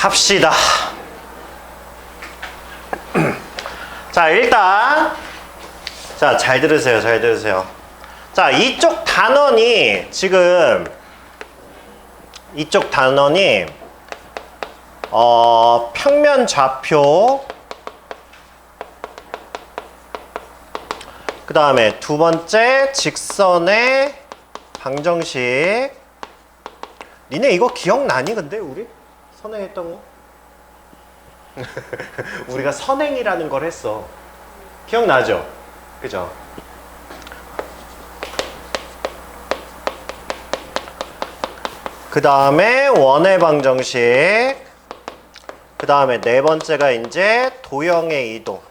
합시다. 자, 일단 자, 잘 들으세요. 잘 들으세요. 자, 이쪽 단원이 지금 평면 좌표, 그 다음에 두 번째 직선의 방정식. 니네 이거 기억나니 근데 우리 선행했던 거? 우리가 선행이라는 걸 했어. 기억나죠? 그죠? 그 다음에 원의 방정식, 그 다음에 네 번째가 이제 도형의 이동.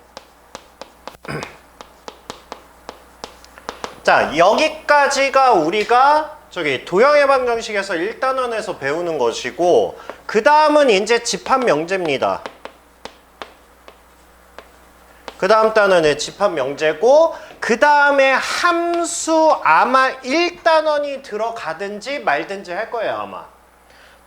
자, 여기까지가 우리가 저기 도형의 방정식에서 1단원에서 배우는 것이고, 그 다음은 이제 집합 명제입니다. 그 다음 단원은 집합 명제고, 그 다음에 함수 아마 1단원이 들어가든지 말든지 할 거예요, 아마.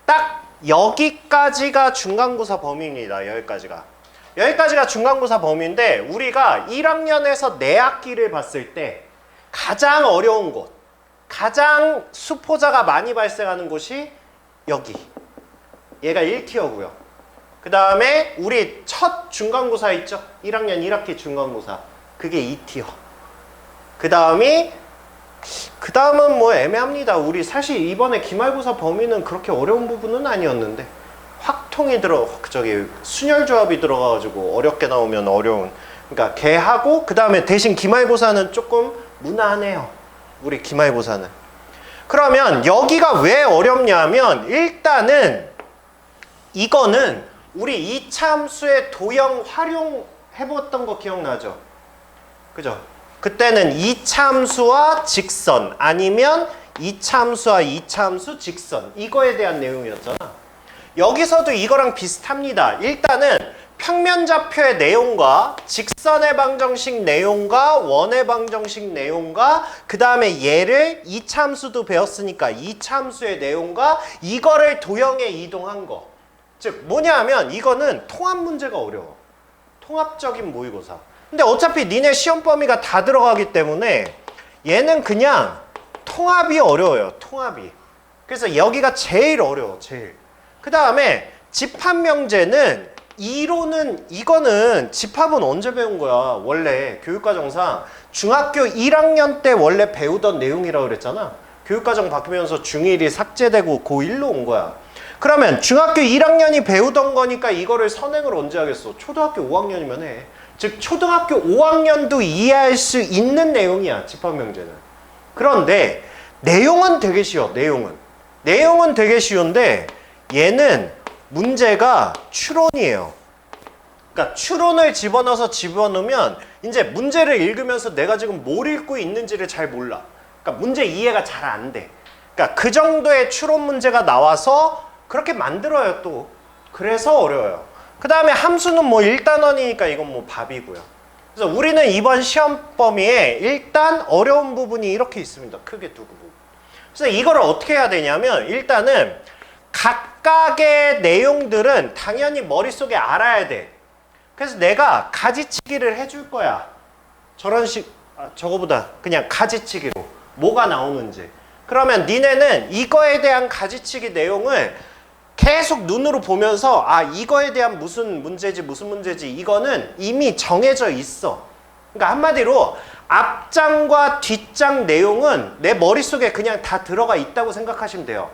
딱 여기까지가 중간고사 범위입니다. 여기까지가 중간고사 범위인데, 우리가 1학년에서 내학기를 봤을 때 가장 어려운 곳, 가장 수포자가 많이 발생하는 곳이 여기. 얘가 1티어고요. 그 다음에 우리 첫 중간고사 있죠? 1학년 1학기 중간고사. 그게 2티어. 그 다음은 뭐 애매합니다. 우리 사실 이번에 기말고사 범위는 그렇게 어려운 부분은 아니었는데, 확통이 순혈조합이 들어가가지고 어렵게 나오면 어려운. 그러니까 걔하고 그 다음에 대신 기말고사는 조금 무난해요. 우리 기말고사는. 그러면 여기가 왜 어렵냐면, 일단은 이거는 우리 이차함수의 도형 활용해봤던 거 기억나죠? 그죠? 그때는 이차함수와 직선, 아니면 이차함수와 이차함수 직선, 이거에 대한 내용이었잖아. 여기서도 이거랑 비슷합니다. 일단은 평면좌표의 내용과 직선의 방정식 내용과 원의 방정식 내용과 그 다음에 얘를 이차함수도 배웠으니까 이차함수의 내용과 이거를 도형에 이동한 거. 즉 뭐냐 하면 이거는 통합 문제가 어려워. 통합적인 모의고사. 근데 어차피 니네 시험 범위가 다 들어가기 때문에 얘는 그냥 통합이 어려워요. 통합이. 그래서 여기가 제일 어려워. 제일. 그 다음에 집합명제는 이거는 집합은 언제 배운 거야? 원래 교육과정상 중학교 1학년 때 원래 배우던 내용이라고 그랬잖아. 교육과정 바뀌면서 중1이 삭제되고 고1로 온 거야. 그러면 중학교 1학년이 배우던 거니까 이거를 선행을 언제 하겠어? 초등학교 5학년이면 해. 즉 초등학교 5학년도 이해할 수 있는 내용이야, 집합명제는. 그런데 내용은 되게 쉬워. 내용은 되게 쉬운데 얘는 문제가 추론이에요. 그러니까 추론을 집어넣으면 이제 문제를 읽으면서 내가 지금 뭘 읽고 있는지를 잘 몰라. 그러니까 문제 이해가 잘 안 돼. 그러니까 그 정도의 추론 문제가 나와서 그렇게 만들어요, 또. 그래서 어려워요. 그 다음에 함수는 뭐 1단원이니까 이건 뭐 밥이고요. 그래서 우리는 이번 시험 범위에 일단 어려운 부분이 이렇게 있습니다. 크게 두 부분. 그래서 이거를 어떻게 해야 되냐면, 일단은 각각의 내용들은 당연히 머릿속에 알아야 돼. 그래서 내가 가지치기를 해줄 거야. 저런 저거보다 그냥 가지치기로 뭐가 나오는지. 그러면 니네는 이거에 대한 가지치기 내용을 계속 눈으로 보면서 이거에 대한 무슨 문제지 이거는 이미 정해져 있어. 그러니까 한마디로 앞장과 뒷장 내용은 내 머릿속에 그냥 다 들어가 있다고 생각하시면 돼요.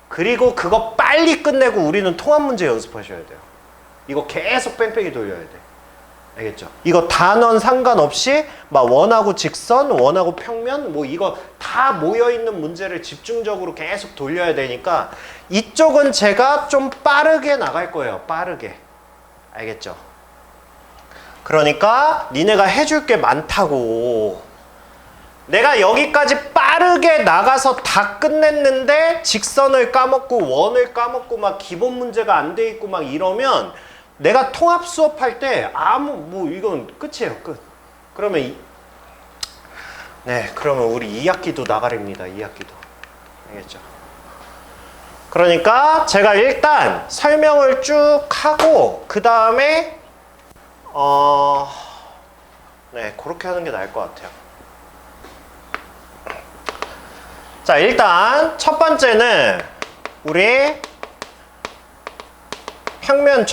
그리고 그거 빨리 끝내고 우리는 통합 문제 연습하셔야 돼요. 이거 계속 뺑뺑이 돌려야 돼. 알겠죠? 이거 단원 상관없이 막 원하고 직선, 원하고 평면 뭐 이거 다 모여있는 문제를 집중적으로 계속 돌려야 되니까 이쪽은 제가 좀 빠르게 나갈 거예요. 빠르게. 알겠죠? 그러니까 니네가 해줄 게 많다고. 내가 여기까지 빠르게 나가서 다 끝냈는데 직선을 까먹고 원을 까먹고 막 기본 문제가 안 돼 있고 막 이러면 내가 통합 수업할 때 이건 끝이에요. 끝. 그러면 그러면 우리 2학기도 나가립니다. 2학기도. 알겠죠? 그러니까 제가 일단 설명을 쭉 하고 그 다음에 네, 그렇게 하는 게 나을 것 같아요. 자, 일단 첫 번째는 우리 평면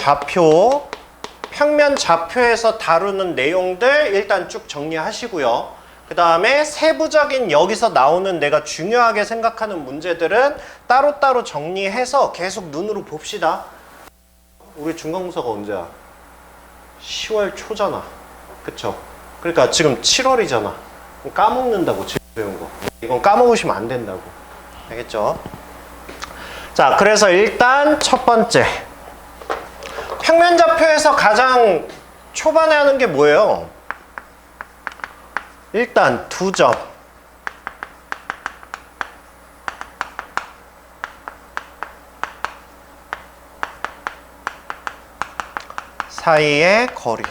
좌표에서 다루는 내용들 일단 쭉 정리하시고요. 그 다음에 세부적인 여기서 나오는 내가 중요하게 생각하는 문제들은 따로따로 정리해서 계속 눈으로 봅시다. 우리 중간고사가 언제야? 10월 초잖아. 그쵸? 그러니까 지금 7월이잖아. 까먹는다고 지금 배운 거. 이건 까먹으시면 안 된다고. 알겠죠? 자, 그래서 일단 첫 번째. 평면좌표에서 가장 초반에 하는 게 뭐예요? 일단 두 점 사이의 거리.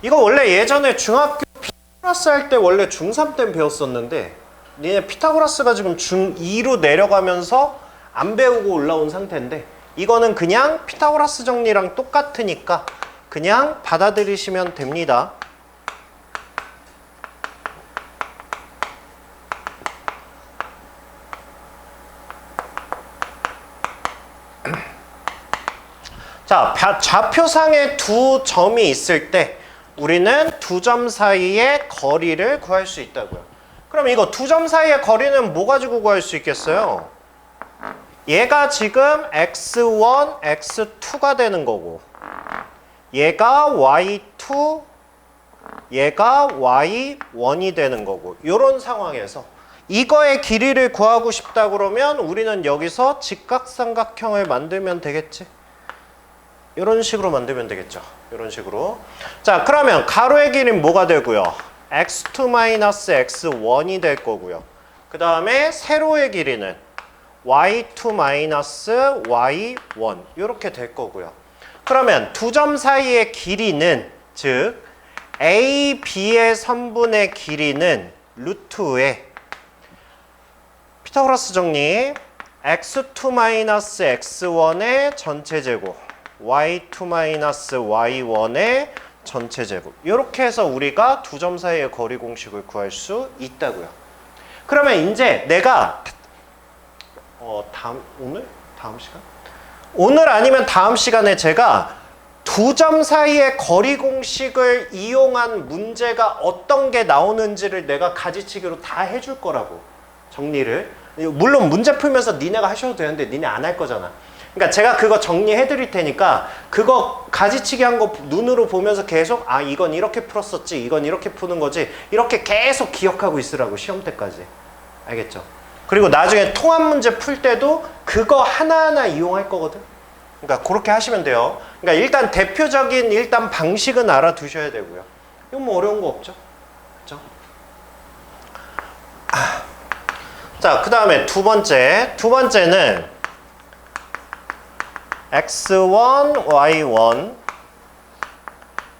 이거 원래 예전에 중학교 피타고라스 할 때 원래 중3 때 배웠었는데 니네 피타고라스가 지금 중2로 내려가면서 안 배우고 올라온 상태인데 이거는 그냥 피타고라스 정리랑 똑같으니까 그냥 받아들이시면 됩니다. 자, 좌표상에 두 점이 있을 때 우리는 두 점 사이의 거리를 구할 수 있다고요. 그럼 이거 두 점 사이의 거리는 뭐 가지고 구할 수 있겠어요? 얘가 지금 x1, x2가 되는 거고 얘가 y2, 얘가 y1이 되는 거고 이런 상황에서 이거의 길이를 구하고 싶다 그러면 우리는 여기서 직각삼각형을 만들면 되겠지. 이런 식으로 만들면 되겠죠. 이런 식으로. 자, 그러면 가로의 길이는 뭐가 되고요? x2-x1이 될 거고요. 그 다음에 세로의 길이는 y2-y1 이렇게 될 거고요. 그러면 두 점 사이의 길이는 즉 A, B의 선분의 길이는 루트의 피타고라스 정리 x2-x1의 전체 제곱 y2-y1의 전체 제곱 이렇게 해서 우리가 두 점 사이의 거리 공식을 구할 수 있다고요. 그러면 이제 내가 다음 시간? 오늘 아니면 다음 시간에 제가 두 점 사이의 거리 공식을 이용한 문제가 어떤 게 나오는지를 내가 가지치기로 다 해줄 거라고. 정리를. 물론 문제 풀면서 니네가 하셔도 되는데 니네 안 할 거잖아. 그러니까 제가 그거 정리해 드릴 테니까 그거 가지치기 한 거 눈으로 보면서 계속 이건 이렇게 풀었었지, 이건 이렇게 푸는 거지, 이렇게 계속 기억하고 있으라고 시험 때까지. 알겠죠? 그리고 나중에 통합 문제 풀 때도 그거 하나하나 이용할 거거든. 그러니까 그렇게 하시면 돼요. 그러니까 일단 대표적인 방식은 알아두셔야 되고요. 이건 뭐 어려운 거 없죠? 그렇죠? 자, 그 다음에 두 번째는 x1, y1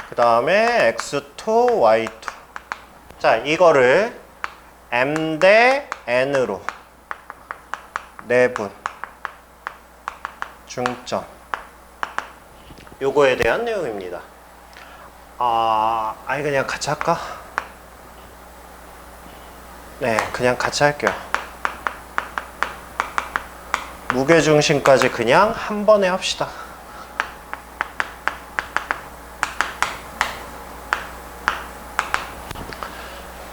그 다음에 x2, y2 자, 이거를 m 대 n으로 내분 중점 요거에 대한 내용입니다. 그냥 같이 할까? 네, 그냥 같이 할게요. 무게중심까지 그냥 한 번에 합시다.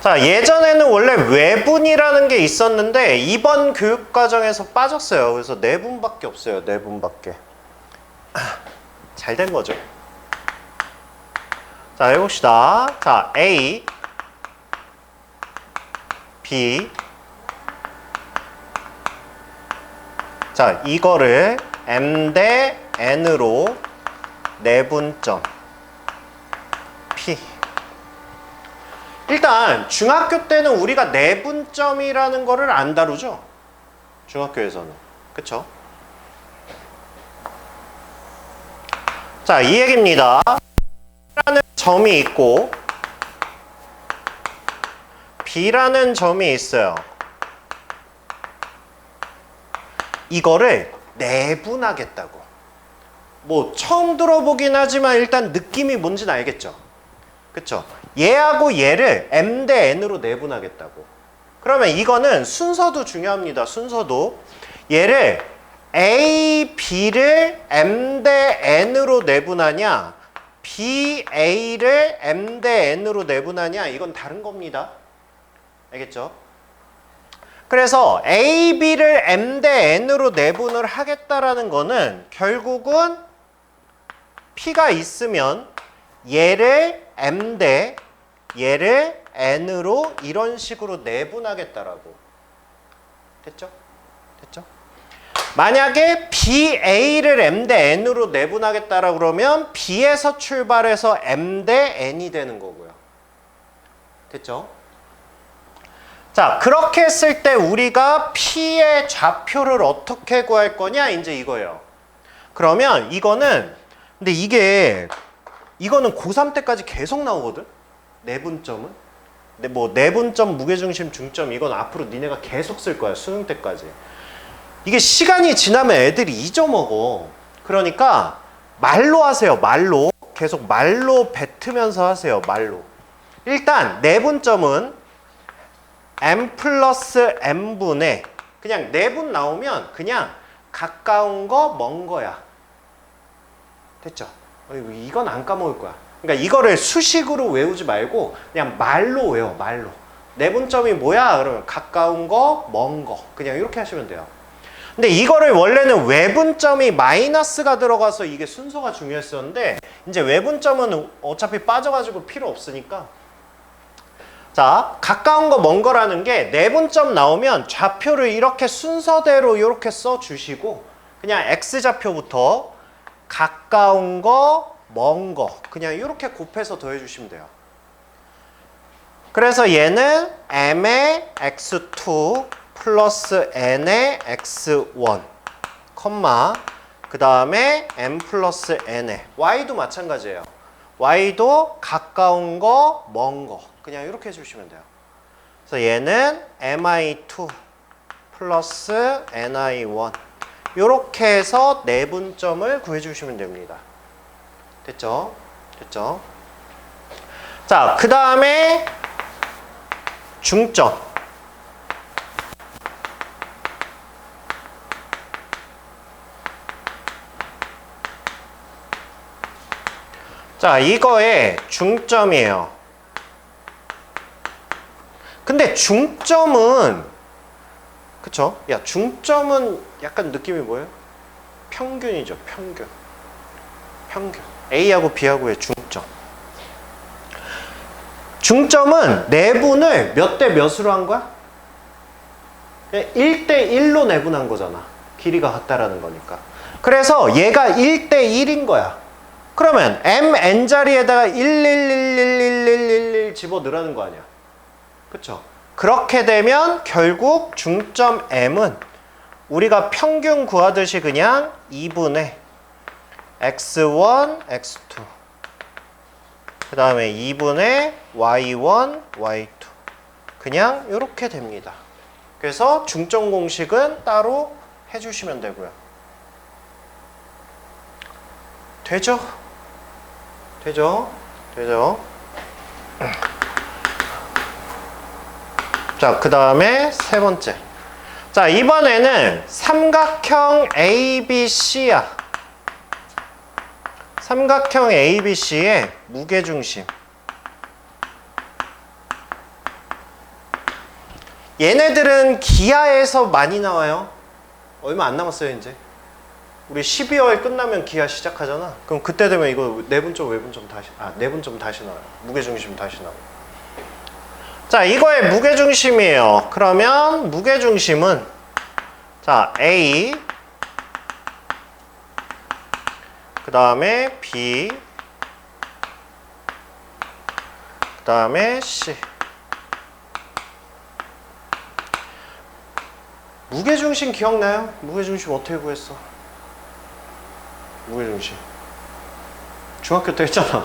자, 예전에는 원래 외분이라는 게 있었는데 이번 교육과정에서 빠졌어요. 그래서 내분밖에 없어요. 내분밖에. 잘 된 거죠. 자, 해봅시다. 자, A, B. 자, 이거를 M 대 N으로 내분점 P. 일단 중학교 때는 우리가 내분점이라는 거를 안 다루죠. 중학교에서는. 그쵸? 자, 이 얘기입니다. B라는 점이 있고 B라는 점이 있어요. 이거를 내분하겠다고. 뭐 처음 들어보긴 하지만 일단 느낌이 뭔지는 알겠죠? 그쵸? 얘하고 얘를 m 대 n으로 내분하겠다고. 그러면 이거는 순서도 중요합니다. 순서도. 얘를 a, b를 m 대 n으로 내분하냐, b, a를 m 대 n으로 내분하냐, 이건 다른 겁니다. 알겠죠? 그래서 a, b를 m 대 n으로 내분을 하겠다라는 거는 결국은 p가 있으면 얘를 m 대 얘를 n으로 이런 식으로 내분하겠다라고. 됐죠? 됐죠? 만약에 BA를 M 대 N으로 내분하겠다라 그러면 B에서 출발해서 M 대 N이 되는 거고요. 됐죠? 자, 그렇게 했을 때 우리가 P의 좌표를 어떻게 구할 거냐? 이제 이거예요. 그러면 이거는, 근데 이거는 고3 때까지 계속 나오거든? 내분점은? 근데 뭐 내분점, 무게중심, 중점 이건 앞으로 니네가 계속 쓸 거야. 수능 때까지. 이게 시간이 지나면 애들이 잊어먹어. 그러니까 말로 하세요. 말로. 계속 말로 뱉으면서 하세요. 말로. 일단 내분점은 m 플러스 n분의 그냥 내분 나오면 그냥 가까운 거, 먼 거야. 됐죠? 이건 안 까먹을 거야. 그러니까 이거를 수식으로 외우지 말고 그냥 말로 외워. 말로. 내분점이 뭐야? 그러면 가까운 거, 먼 거. 그냥 이렇게 하시면 돼요. 근데 이거를 원래는 외분점이 마이너스가 들어가서 이게 순서가 중요했었는데 이제 외분점은 어차피 빠져가지고 필요 없으니까. 자, 가까운 거, 먼 거라는 게 내분점 나오면 좌표를 이렇게 순서대로 이렇게 써주시고 그냥 x좌표부터 가까운 거, 먼 거 그냥 이렇게 곱해서 더해주시면 돼요. 그래서 얘는 m의 x2 플러스 n의 x1 컴마 그 다음에 m 플러스 n의 y도 마찬가지예요. y도 가까운 거, 먼 거 그냥 이렇게 해주시면 돼요. 그래서 얘는 mi2 플러스 ni1 이렇게 해서 내분점을 구해주시면 됩니다. 됐죠? 됐죠? 자, 그 다음에 중점. 자, 이거의 중점이에요. 근데 중점은 그쵸? 야, 중점은 약간 느낌이 뭐예요? 평균이죠. 평균. 평균. A하고 B하고의 중점. 중점은 내분을 몇 대 몇으로 한 거야? 1대 1로 내분한 거잖아. 길이가 같다라는 거니까. 그래서 얘가 1대 1인 거야. 그러면 mn 자리에다가 1111111 집어 넣으라는 거 아니야. 그쵸? 그렇게 되면 결국 중점 m은 우리가 평균 구하듯이 그냥 2분의 x1, x2 그 다음에 2분의 y1, y2 그냥 이렇게 됩니다. 그래서 중점 공식은 따로 해주시면 되고요. 되죠? 되죠? 되죠? 자, 그 다음에 세 번째. 자, 이번에는 삼각형 ABC야. 삼각형 ABC의 무게중심. 얘네들은 기하에서 많이 나와요. 얼마 안 남았어요, 이제. 우리 12월 끝나면 기하 시작하잖아. 그럼 그때 되면 이거 내분점, 외분점 다시, 내분점 다시 나와요. 무게중심 다시 나와요. 자, 이거의 무게중심이에요. 그러면 무게중심은 자, A 그 다음에 B 그 다음에 C 무게중심 기억나요? 무게중심 어떻게 구했어? 무게중심 중학교 때 했잖아.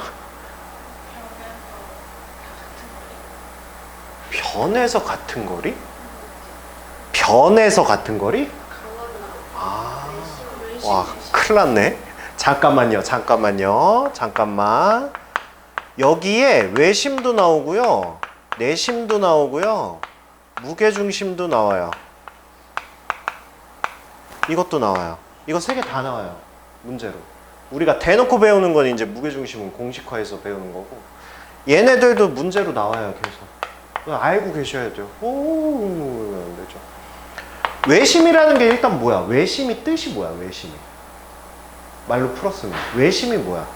변에서 같은 거리? 변에서 같은 거리? 와, 큰일 났네. 잠깐만요. 잠깐만. 여기에 외심도 나오고요. 내심도 나오고요. 무게중심도 나와요. 이것도 나와요. 이거 세 개 다 나와요. 문제로. 우리가 대놓고 배우는 건 이제 무게중심은 공식화해서 배우는 거고, 얘네들도 문제로 나와요. 계속. 알고 계셔야 돼요. 안 되죠. 외심이라는 게 일단 뭐야? 외심이 뜻이 뭐야? 외심이. 말로 풀었으면. 외심이 뭐야?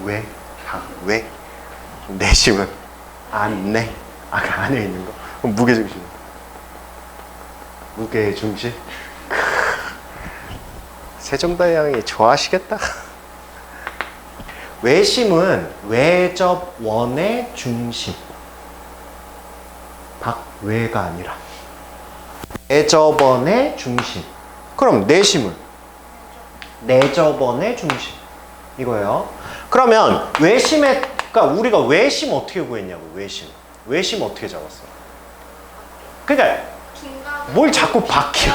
왜? 왜? 내심은? 내. 안에 있는 거? 그럼 무게중심. 무게중심? 세종대왕이 좋아하시겠다. 외심은 외접원의 중심. 박외가 아니라 내접원의 중심. 그럼 내심은 내접원의 중심. 이거예요. 그러면 외심에, 그러니까 우리가 외심 어떻게 구했냐고. 외심 어떻게 잡았어? 그러니까 뭘 자꾸 바뀌어.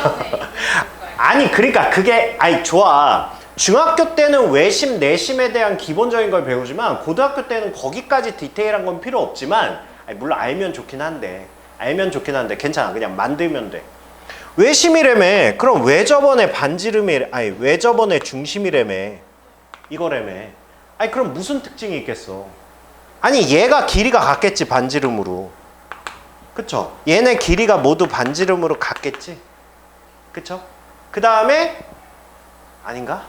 아니 그러니까 그게 좋아. 중학교 때는 외심, 내심에 대한 기본적인 걸 배우지만 고등학교 때는 거기까지 디테일한 건 필요 없지만, 물론 알면 좋긴 한데 괜찮아. 그냥 만들면 돼. 외심이라며. 그럼 외접원의 반지름이, 외접원의 중심이라며. 이거라며. 그럼 무슨 특징이 있겠어? 얘가 길이가 같겠지, 반지름으로. 그쵸? 얘네 길이가 모두 반지름으로 같겠지? 그쵸? 그 다음에 아닌가?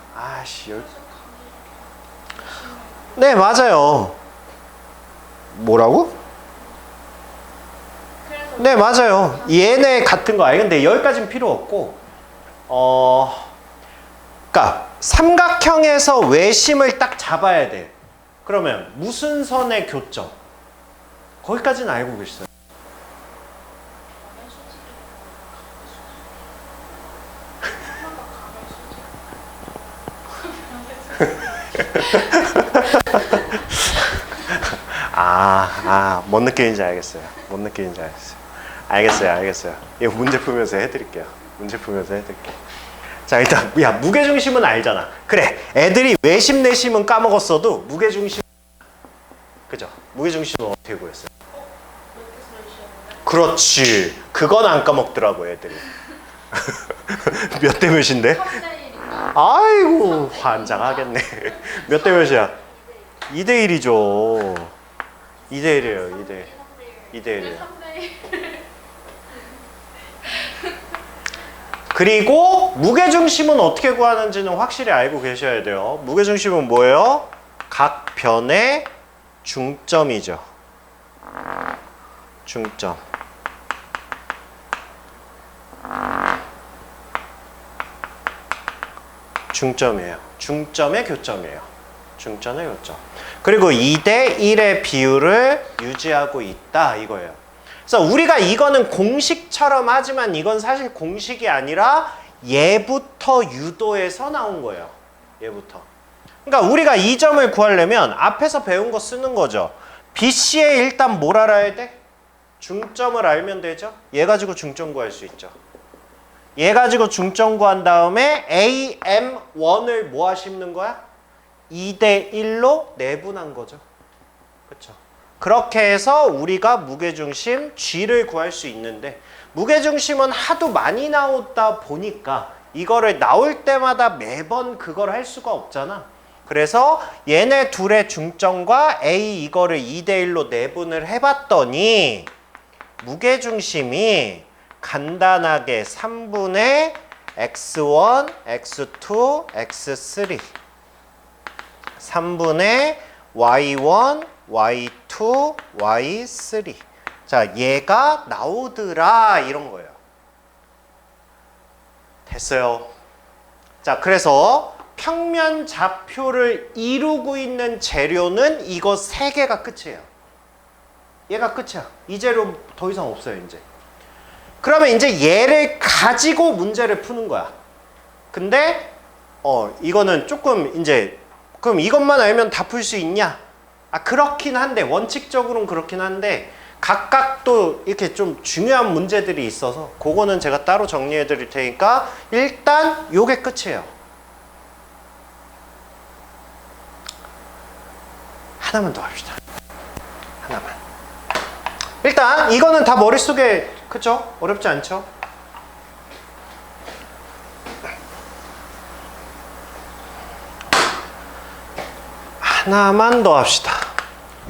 네, 맞아요. 뭐라고? 네, 맞아요. 얘네 같은 거. 근데 여기까지는 필요 없고, 그러니까 삼각형에서 외심을 딱 잡아야 돼. 그러면 무슨 선의 교점? 거기까지는 알고 계시죠? 뭔 느낌인지 알겠어요. 알겠어요. 이거 문제 풀면서 해드릴게요. 자, 일단 무게중심은 알잖아. 그래, 애들이 외심, 내심은 까먹었어도 무게중심, 그죠? 무게중심은 어떻게 구했어요? 그렇지. 그건 안 까먹더라고, 애들이. 몇 대 몇인데? 아이고, 환장하겠네. 몇 대 몇이야? 2대 1이죠. 2대 1이에요. 2대 1이에요. 그리고 무게중심은 어떻게 구하는지는 확실히 알고 계셔야 돼요. 무게중심은 뭐예요? 각 변의 중점이죠. 중점. 중점이에요. 중점의 교점이에요. 중점의 교점. 그리고 2대 1의 비율을 유지하고 있다, 이거예요. 그래서 우리가 이거는 공식처럼 하지만 이건 사실 공식이 아니라 예부터 유도해서 나온 거예요. 예부터. 그러니까 우리가 이 점을 구하려면 앞에서 배운 거 쓰는 거죠. BC에 일단 뭘 알아야 돼? 중점을 알면 되죠. 얘 가지고 중점 구할 수 있죠. 얘 가지고 중점 구한 다음에 AM1을 뭐 하시는 거야? 2대 1로 내분한 거죠. 그렇죠? 그렇게 해서 우리가 무게중심 G를 구할 수 있는데, 무게중심은 하도 많이 나오다 보니까 이거를 나올 때마다 매번 그걸 할 수가 없잖아. 그래서 얘네 둘의 중점과 A 이거를 2대 1로 내분을 해봤더니 무게중심이 간단하게 3분의 x1, x2, x3 3분의 y1, y2, y3 자, 얘가 나오더라 이런 거예요. 됐어요. 자, 그래서 평면 좌표를 이루고 있는 재료는 이거 3개가 끝이에요. 얘가 끝이야. 이 재료 더 이상 없어요, 이제. 그러면 이제 얘를 가지고 문제를 푸는 거야. 근데 이거는 조금 이제 그럼 이것만 알면 다 풀 수 있냐? 그렇긴 한데 원칙적으로는 그렇긴 한데 각각 또 이렇게 좀 중요한 문제들이 있어서 그거는 제가 따로 정리해 드릴 테니까 일단 요게 끝이에요. 하나만 더 합시다. 하나만. 일단 이거는 다 머릿속에 그죠? 어렵지 않죠? 하나만 더 합시다.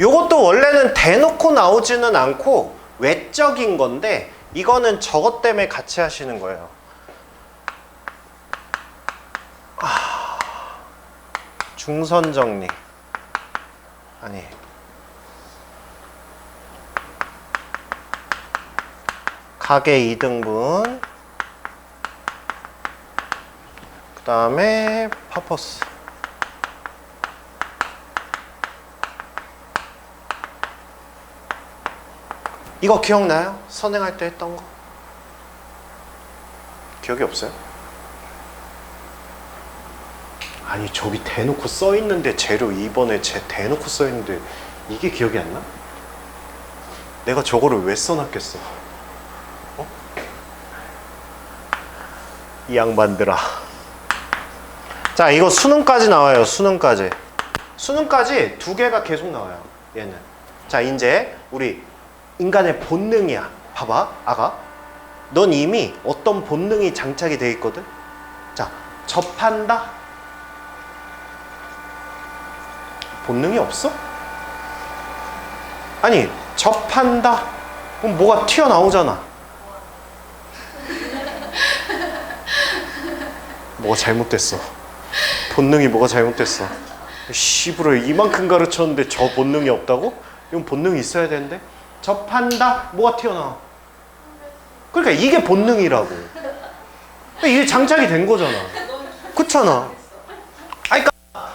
요것도 원래는 대놓고 나오지는 않고 외적인 건데 이거는 저것 때문에 같이 하시는 거예요. 중선 정리. 아니. 가계 2등분. 그 다음에 퍼포스. 이거 기억나요? 선행할 때 했던 거? 기억이 없어요? 아니 저기 대놓고 써있는데 재료 2번에 대놓고 써있는데 이게 기억이 안 나? 내가 저거를 왜 써놨겠어? 어? 이 양반들아. 자 이거 수능까지 나와요. 수능까지 두 개가 계속 나와요. 얘는. 자 이제 우리 인간의 본능이야. 봐봐 아가, 넌 이미 어떤 본능이 장착이 돼 있거든. 자 접한다. 본능이 없어? 아니 접한다 그럼 뭐가 튀어나오잖아. 뭐가 잘못됐어. 본능이 뭐가 잘못됐어. 씨부를 이만큼 가르쳤는데 저 본능이 없다고? 이건 본능이 있어야 되는데. 접한다 뭐가 튀어나와. 그러니까 이게 본능이라고. 이게 장착이 된 거잖아. 그렇잖아. 그러니까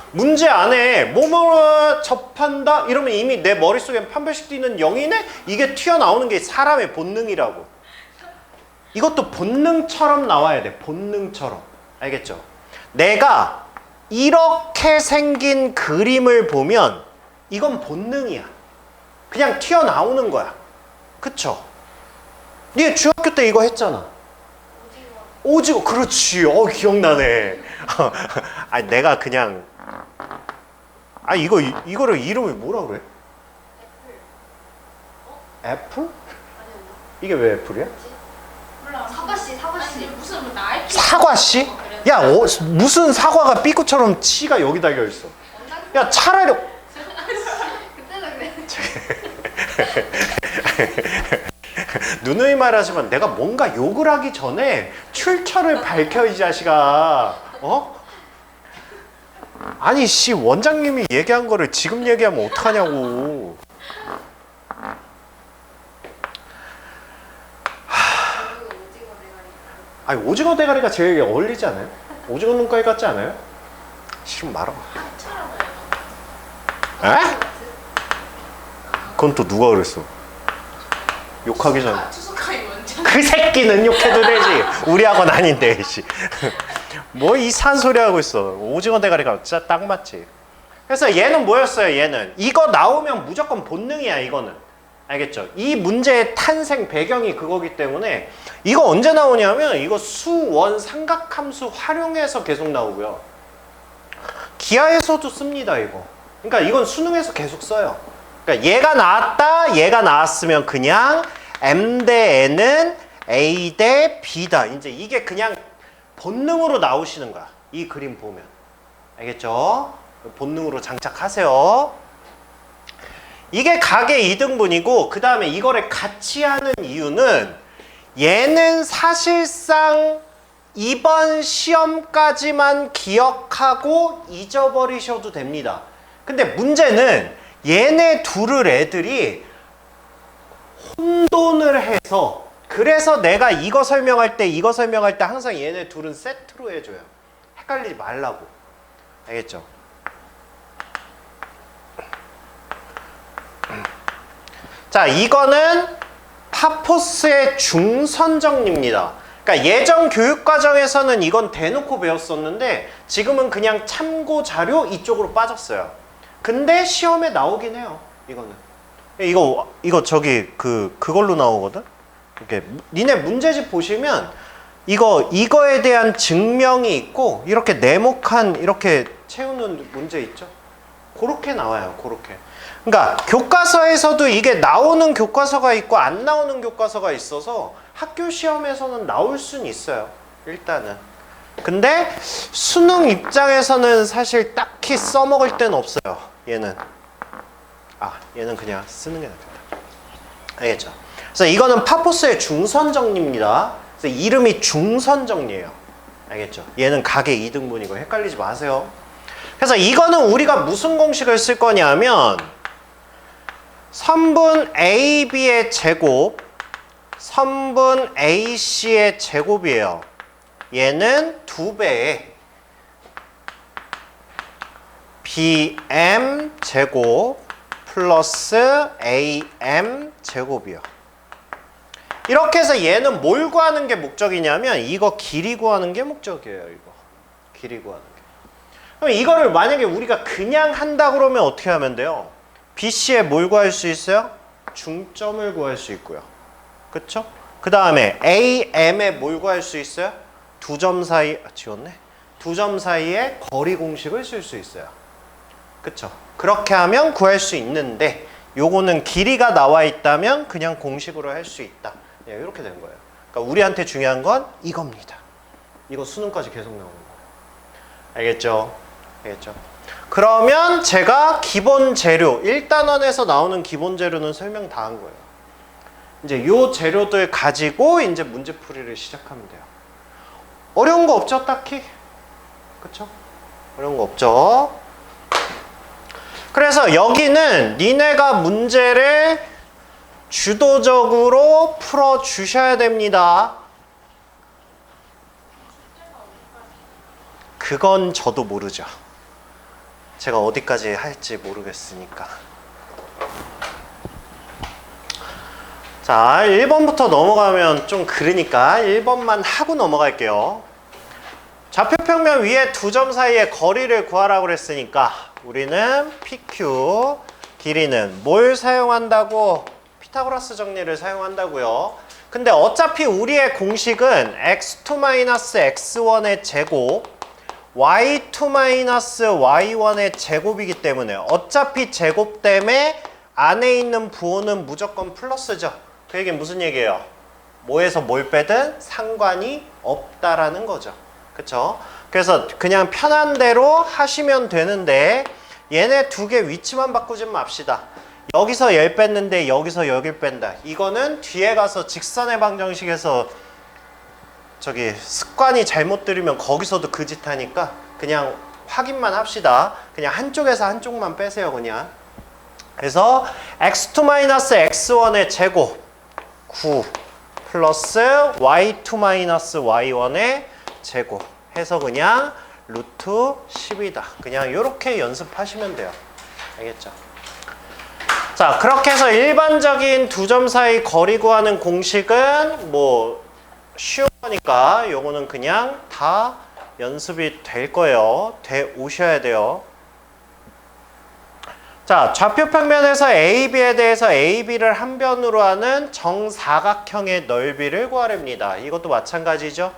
문제 안에 뭐뭐 접한다 이러면 이미 내 머릿속에 판별식 뛰는 0이네? 이게 튀어나오는 게 사람의 본능이라고. 이것도 본능처럼 나와야 돼. 본능처럼. 알겠죠? 내가 이렇게 생긴 그림을 보면 이건 본능이야. 그냥 튀어나오는 거야. 그쵸? 네 중학교 때 이거 했잖아. 오징어. 그렇지. 기억나네. 아니 내가 그냥 이거를 이름을 뭐라 그래? 애플? 이게 왜 애플이야? 몰라. 사과씨. 무슨 나이키. 사과씨? 야 무슨 사과가 삐꾸처럼 치가 여기 달려 있어. 야 차라리 그때도 그래. 누누이 말하지만 내가 뭔가 욕을 하기 전에 출처를 밝혀 이 자식아. 아니 씨 원장님이 얘기한 거를 지금 얘기하면 어떡하냐고. 아니 오징어 대가리가 제일 어울리지 않아요? 오징어 눈깔 같지 않아요? 싫으면 말아. 에? 그건 또 누가 그랬어? 욕하기 전에. 그 새끼는 욕해도 되지. 우리 학원 아닌데. 뭐 이상한 소리 하고 있어. 오징어 대가리가 진짜 딱 맞지. 그래서 얘는 뭐였어요? 얘는 이거 나오면 무조건 본능이야. 이거는 알겠죠? 이 문제의 탄생 배경이 그거기 때문에 이거 언제 나오냐면 이거 수원 삼각함수 활용해서 계속 나오고요. 기하에서도 씁니다. 이거. 그러니까 이건 수능에서 계속 써요. 그러니까 얘가 나왔다. 얘가 나왔으면 그냥 M 대 N은 A 대 B다. 이제 이게 그냥 본능으로 나오시는 거야. 이 그림 보면. 알겠죠? 본능으로 장착하세요. 이게 가계 2등분이고 그 다음에 이거를 같이 하는 이유는 얘는 사실상 이번 시험까지만 기억하고 잊어버리셔도 됩니다. 근데 문제는 얘네 둘을 애들이 혼돈을 해서 그래서 내가 이거 설명할 때 항상 얘네 둘은 세트로 해줘요. 헷갈리지 말라고. 알겠죠? 자, 이거는 파포스의 중선정리입니다. 그러니까 예전 교육과정에서는 이건 대놓고 배웠었는데 지금은 그냥 참고 자료 이쪽으로 빠졌어요. 근데 시험에 나오긴 해요. 이거는. 이거 저기 그걸로 나오거든. 이렇게 니네 문제집 보시면 이거에 대한 증명이 있고 이렇게 네모칸 이렇게 채우는 문제 있죠. 그렇게 나와요. 그렇게. 그러니까 교과서에서도 이게 나오는 교과서가 있고 안 나오는 교과서가 있어서 학교 시험에서는 나올 수는 있어요. 일단은. 근데 수능 입장에서는 사실 딱히 써먹을 데는 없어요. 얘는 그냥 쓰는 게 낫겠다. 알겠죠? 그래서 이거는 파포스의 중선 정리입니다. 그래서 이름이 중선 정리예요. 알겠죠? 얘는 각의 2등분이고 헷갈리지 마세요. 그래서 이거는 우리가 무슨 공식을 쓸 거냐면 선분 AB의 제곱, 선분 AC의 제곱이에요. 얘는 2배의 BM 제곱 플러스 AM 제곱이요. 이렇게 해서 얘는 뭘 구하는 게 목적이냐면 이거 길이 구하는 게 목적이에요. 이거 길이 구하는 게. 그럼 이거를 만약에 우리가 그냥 한다 그러면 어떻게 하면 돼요? BC에 뭘 구할 수 있어요? 중점을 구할 수 있고요. 그쵸? 그 다음에 AM에 뭘 구할 수 있어요? 두 점 사이, 지웠네? 두 점 사이에 거리 공식을 쓸 수 있어요. 그쵸? 그렇게 하면 구할 수 있는데 요거는 길이가 나와 있다면 그냥 공식으로 할 수 있다. 이렇게 된 거예요. 그러니까 우리한테 중요한 건 이겁니다. 이거 수능까지 계속 나오는 거예요. 알겠죠? 알겠죠? 그러면 제가 기본 재료, 1단원에서 나오는 기본 재료는 설명 다 한 거예요. 이제 요 재료들 가지고 이제 문제풀이를 시작하면 돼요. 어려운 거 없죠, 딱히? 그쵸? 어려운 거 없죠? 그래서 여기는 니네가 문제를 주도적으로 풀어 주셔야 됩니다. 그건 저도 모르죠. 제가 어디까지 할지 모르겠으니까. 자, 1번부터 넘어가면 좀 그러니까 1번만 하고 넘어갈게요. 좌표평면 위에 두 점 사이의 거리를 구하라고 그랬으니까 우리는 PQ 길이는 뭘 사용한다고? 피타고라스 정리를 사용한다고요. 근데 어차피 우리의 공식은 x2-x1의 제곱 y2-y1의 제곱이기 때문에 어차피 제곱 때문에 안에 있는 부호는 무조건 플러스죠. 그 얘기는 무슨 얘기예요? 뭐에서 뭘 빼든 상관이 없다라는 거죠. 그쵸? 그래서 그냥 편한 대로 하시면 되는데 얘네 두 개 위치만 바꾸지 맙시다. 여기서 얘 뺐는데 여기서 여길 뺀다. 이거는 뒤에 가서 직선의 방정식에서 저기 습관이 잘못 들으면 거기서도 그 짓 하니까 그냥 확인만 합시다. 그냥 한쪽에서 한쪽만 빼세요. 그냥. 그래서 x2-x1의 제곱 9 플러스 y2-y1의 제곱 해서 그냥 루트 10이다. 그냥 이렇게 연습하시면 돼요. 알겠죠? 자, 그렇게 해서 일반적인 두 점 사이 거리 구하는 공식은 뭐 쉬운 거니까 요거는 그냥 다 연습이 될 거예요. 돼 오셔야 돼요. 자, 좌표평면에서 AB에 대해서 AB를 한 변으로 하는 정사각형의 넓이를 구하렵니다. 이것도 마찬가지죠.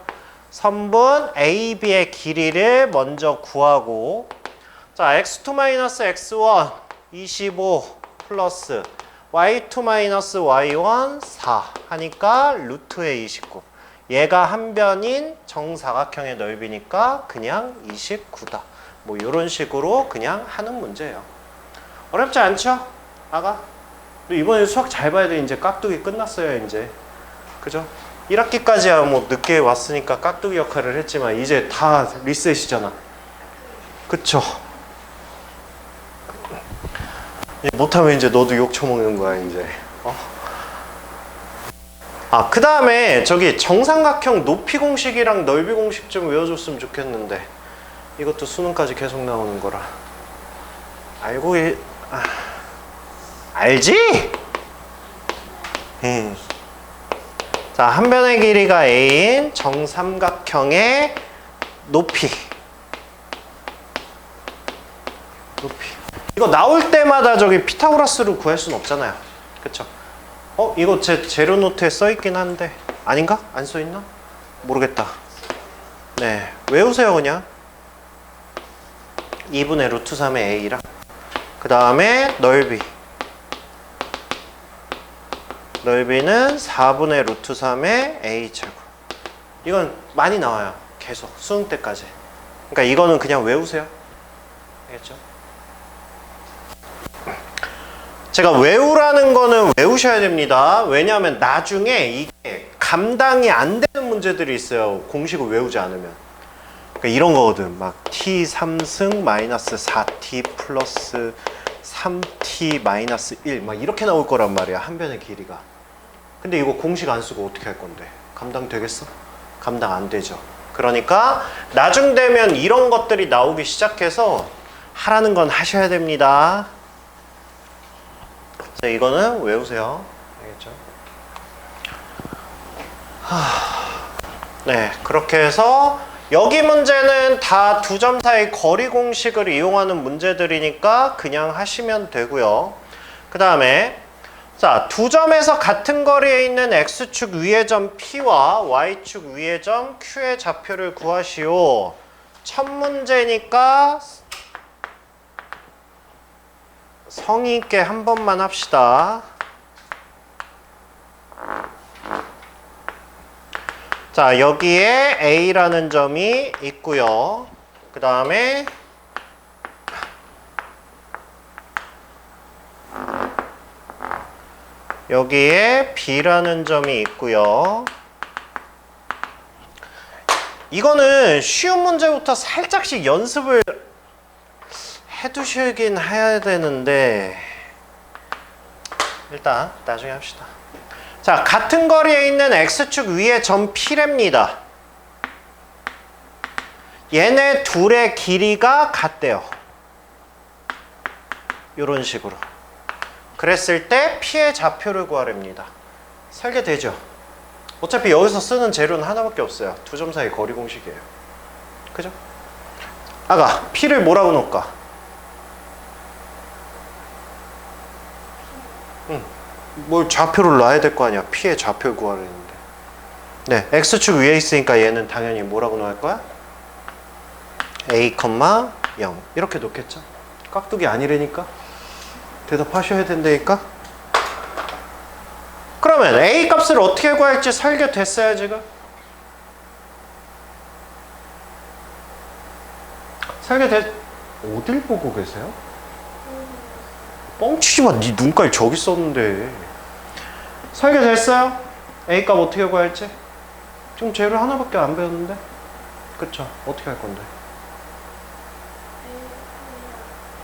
선분 AB의 길이를 먼저 구하고, 자, x2-x1 25 플러스 y2-y1 4 하니까 루트의 29. 얘가 한 변인 정사각형의 넓이니까 그냥 29다. 뭐 이런 식으로 그냥 하는 문제예요. 어렵지 않죠? 아가? 이번에 수학 잘 봐야 돼. 이제 깍두기 끝났어요. 이제. 그죠? 1학기까지야 뭐 늦게 왔으니까 깍두기 역할을 했지만 이제 다 리셋이잖아. 그쵸? 못하면 이제 너도 욕 처먹는 거야 이제. 아, 그 다음에 저기 정삼각형 높이 공식이랑 넓이 공식 좀 외워줬으면 좋겠는데 이것도 수능까지 계속 나오는 거라. 알지? 자, 한 변의 길이가 A인 정삼각형의 높이. 이거 나올 때마다 저기 피타고라스를 구할 수는 없잖아요. 그쵸? 이거 제 재료 노트에 써있긴 한데 아닌가? 안 써있나? 모르겠다. 네, 외우세요 그냥. 2분의 루트 3의 a랑 그 다음에 넓이는 4분의 루트 3의 a 제곱. 이건 많이 나와요. 계속 수능 때까지. 그러니까 이거는 그냥 외우세요. 알겠죠? 제가 외우라는 거는 외우셔야 됩니다. 왜냐하면 나중에 이게 감당이 안 되는 문제들이 있어요. 공식을 외우지 않으면. 그러니까 이런 거거든. 막 t 3승 마이너스 4t 플러스 3t 마이너스 1 막 이렇게 나올 거란 말이야. 한 변의 길이가. 근데 이거 공식 안 쓰고 어떻게 할 건데? 감당 되겠어? 감당 안 되죠. 그러니까 나중 되면 이런 것들이 나오기 시작해서 하라는 건 하셔야 됩니다. 자, 이거는 외우세요. 알겠죠? 네, 그렇게 해서 여기 문제는 다 두 점 사이 거리 공식을 이용하는 문제들이니까 그냥 하시면 되고요. 그 다음에 자, 두 점에서 같은 거리에 있는 x축 위의 점 P와 y축 위의 점 Q의 좌표를 구하시오. 첫 문제니까 성의 있게 한 번만 합시다. 자, 여기에 A라는 점이 있고요. 그 다음에 여기에 B라는 점이 있고요. 이거는 쉬운 문제부터 살짝씩 연습을 해두시긴 해야 되는데 일단 나중에 합시다. 자, 같은 거리에 있는 x축 위에 점 P랍니다. 얘네 둘의 길이가 같대요. 이런 식으로. 그랬을 때 P의 좌표를 구하랍니다. 설계되죠? 어차피 여기서 쓰는 재료는 하나밖에 없어요. 두 점 사이 거리 공식이에요. 그죠? 아가, P를 뭐라고 놓을까? 뭘 좌표를 놔야 될 거 아니야. P의 좌표를 구하려는데. 네, x축 위에 있으니까 얘는 당연히 뭐라고 놓을 거야? a, 0 이렇게 놓겠죠. 깍두기 아니라니까. 대답하셔야 된다니까. 그러면 a 값을 어떻게 구할지 설계됐어요 지금? 어딜 보고 계세요? 뻥치지 마. 네 눈깔 저기 썼는데. 설계됐어요? a 값 어떻게 구할지? 지금 재료 하나밖에 안 배웠는데? 그쵸? 어떻게 할 건데?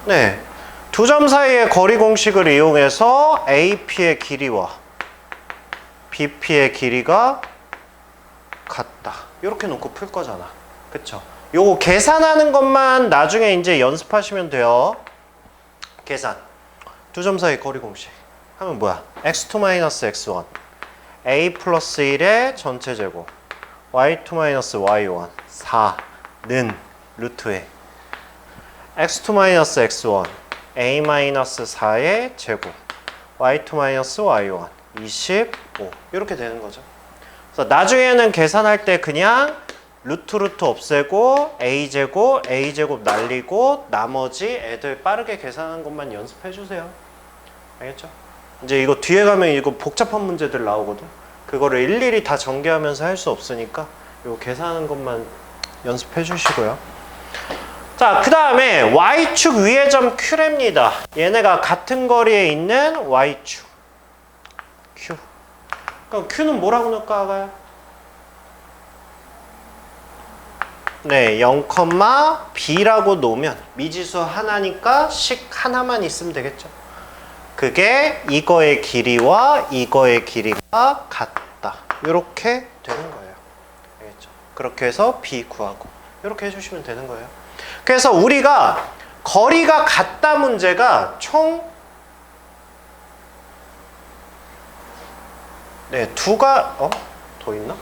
네, 두 점 사이의 거리 공식을 이용해서 AP의 길이와 BP의 길이가 같다. 이렇게 놓고 풀 거잖아. 그쵸? 요거 계산하는 것만 나중에 이제 연습하시면 돼요. 계산. 두 점 사이 거리 공식. 하면 뭐야? x2-x1 a 플러스 1의 전체 제곱 y2-y1 4는 루트에 x2-x1 a-4의 제곱 y2-y1 25 이렇게 되는 거죠. 그래서 나중에는 계산할 때 그냥 루트 없애고 a제곱 날리고 나머지 애들 빠르게 계산하는 것만 연습해 주세요. 알겠죠? 이제 이거 뒤에 가면 이거 복잡한 문제들 나오거든. 그거를 일일이 다 전개하면서 할 수 없으니까 이거 계산하는 것만 연습해 주시고요. 자, 그 다음에 y축 위의 점 Q랍니다. 얘네가 같은 거리에 있는 y축 Q. 그럼 Q는 뭐라고 넣을까, 아가요? 네, 0, B라고 놓으면 미지수 하나니까 식 하나만 있으면 되겠죠. 그게 이거의 길이와 이거의 길이가 같다. 이렇게 되는 거예요. 알겠죠? 그렇게 해서 B 구하고 이렇게 해주시면 되는 거예요. 그래서 우리가 거리가 같다 문제가 총 네, 더 있나?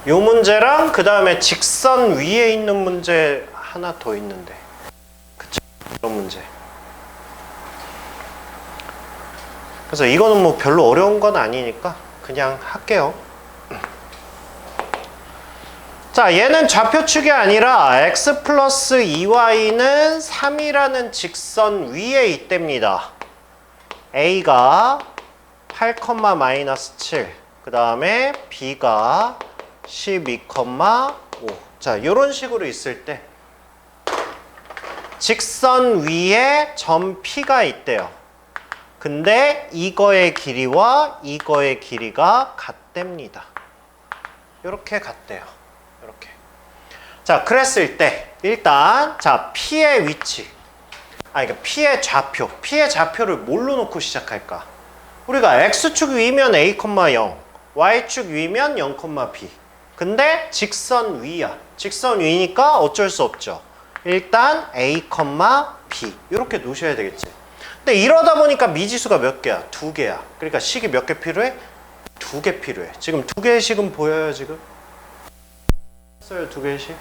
요 문제랑 그 다음에 직선 위에 있는 문제 하나 더 있는데. 그쵸? 이런 문제. 그래서 이거는 뭐 별로 어려운 건 아니니까 그냥 할게요. 자, 얘는 좌표축이 아니라 x 플러스 2y는 3이라는 직선 위에 있답니다. a가 8, 마이너스 7, 그 다음에 b가 12, 5. 자, 이런 식으로 있을 때 직선 위에 점 P가 있대요. 근데 이거의 길이와 이거의 길이가 같답니다. 이렇게 같대요. 이렇게. 자, 그랬을 때 일단 자, P의 위치, 그러니까 P의 좌표, P의 좌표를 뭘로 놓고 시작할까? 우리가 X축 위면 A, 0, Y축 위면 0, B. 근데 직선 위야. 직선 위니까 어쩔 수 없죠. 일단 A, B 이렇게 놓으셔야 되겠지. 근데 이러다 보니까 미지수가 몇 개야? 2개야. 그러니까 식이 몇 개 필요해? 2개 필요해. 지금 2개의 식은 보여요 지금? 써요 2개의 식?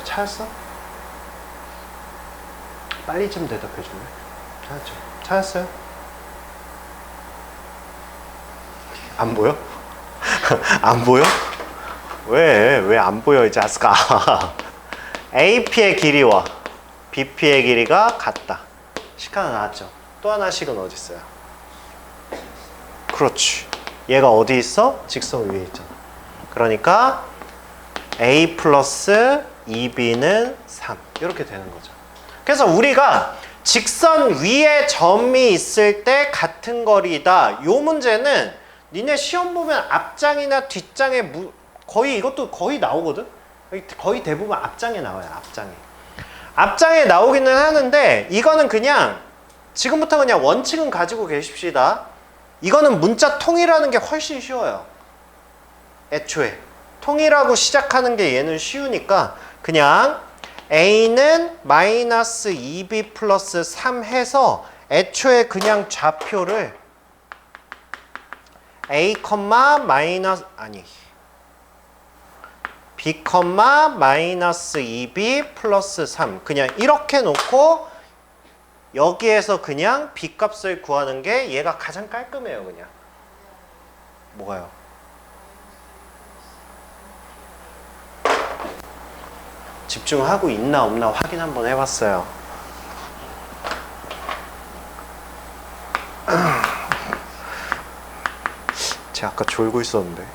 찾았어? 빨리 좀 대답해 줄래? 찾았죠? 찾았어요? 안 보여? 안 보여? 왜 안 보여 이 자스가? AP의 길이와 BP의 길이가 같다. 식 하나 나왔죠? 또 하나 식은 어디 있어요? 그렇지. 얘가 어디 있어? 직선 위에 있잖아. 그러니까 A 플러스 2B는 3 이렇게 되는 거죠. 그래서 우리가 직선 위에 점이 있을 때 같은 거리다. 요 문제는 니네 시험 보면 앞장이나 뒷장에 거의 이것도 거의 나오거든? 거의 대부분 앞장에 나와요. 앞장에 나오기는 하는데 이거는 그냥 지금부터 그냥 원칙은 가지고 계십시다. 이거는 문자 통일하는 게 훨씬 쉬워요. 애초에 통일하고 시작하는 게 얘는 쉬우니까 그냥 A는 마이너스 2B 플러스 3 해서 애초에 그냥 좌표를 A, 마이너스 아니 B, 마이너스 2B 플러스 3 그냥 이렇게 놓고 여기에서 그냥 B 값을 구하는 게 얘가 가장 깔끔해요. 그냥 뭐가요? 집중하고 있나 없나 확인 한번 해봤어요. 제가 아까 졸고 있었는데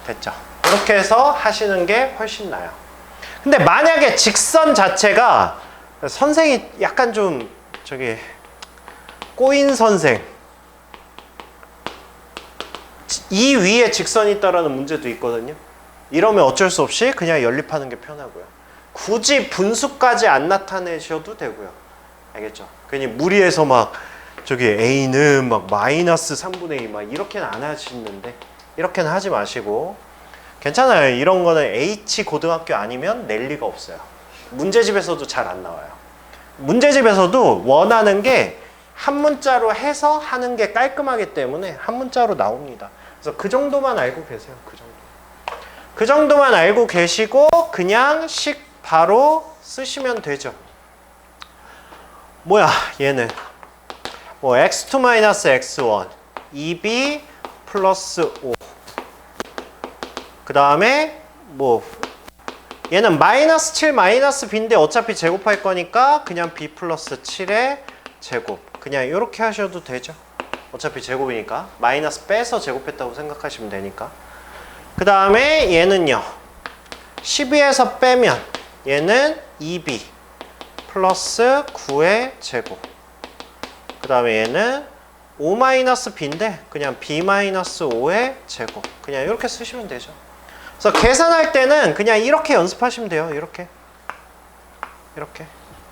됐죠? 이렇게 해서 하시는 게 훨씬 나아요. 근데 만약에 직선 자체가 선생이 약간 좀 저기 꼬인 선생 이 위에 직선이 있다라는 문제도 있거든요. 이러면 어쩔 수 없이 그냥 연립하는 게 편하고요. 굳이 분수까지 안 나타내셔도 되고요. 알겠죠? 괜히 무리해서 막 저기 A는 막 마이너스 3분의 2 막 이렇게는 안 하시는데 이렇게는 하지 마시고 괜찮아요. 이런 거는 H 고등학교 아니면 낼 리가 없어요. 문제집에서도 잘 안 나와요. 문제집에서도 원하는 게 한 문자로 해서 하는 게 깔끔하기 때문에 한 문자로 나옵니다. 그래서 그 정도만 알고 계세요. 그 정도만 알고 계시고 그냥 식 바로 쓰시면 되죠. 뭐야 얘는 뭐 x2 마이너스 x1 2b 플러스 5 그 다음에 뭐 얘는 마이너스 7 마이너스 b인데 어차피 제곱할 거니까 그냥 b 플러스 7의 제곱 그냥 이렇게 하셔도 되죠. 어차피 제곱이니까 마이너스 빼서 제곱했다고 생각하시면 되니까. 그 다음에 얘는요 12에서 빼면 얘는 2b 플러스 9의 제곱 그 다음에 얘는 5 마이너스 b인데 그냥 b 마이너스 5의 제곱 그냥 이렇게 쓰시면 되죠. 그래서 계산할 때는 그냥 이렇게 연습하시면 돼요. 이렇게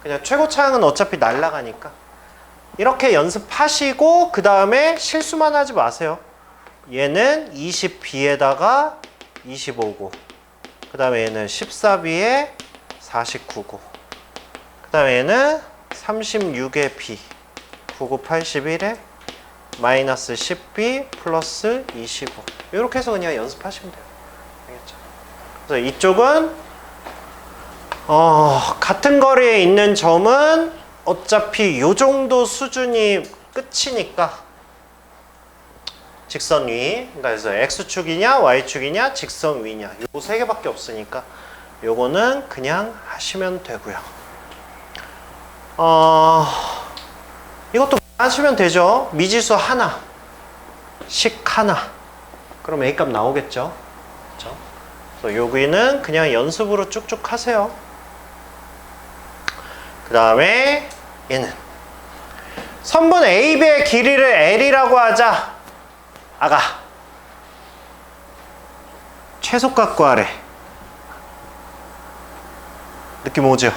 그냥 최고차항은 어차피 날라가니까 이렇게 연습하시고 그 다음에 실수만 하지 마세요. 얘는 20b에다가 25고 그 다음에 얘는 14b에 49고 그 다음에 얘는 36의 b 9고 81에 마이너스 10b 플러스 25 이렇게 해서 그냥 연습하시면 돼요. 알겠죠? 그래서 이쪽은 같은 거리에 있는 점은 어차피 요 정도 수준이 끝이니까 직선 위, 그래서 x축이냐 y축이냐 직선 위냐 요 세 개밖에 없으니까 요거는 그냥 하시면 되고요. 이것도 하시면 되죠. 미지수 하나, 식 하나, 그럼 A값 나오겠죠. 그렇죠? 그래서 여기는 그냥 연습으로 쭉쭉 하세요. 그 다음에 얘는 선분 AB의 길이를 L이라고 하자. 아가 최소값 구하래. 느낌 오죠?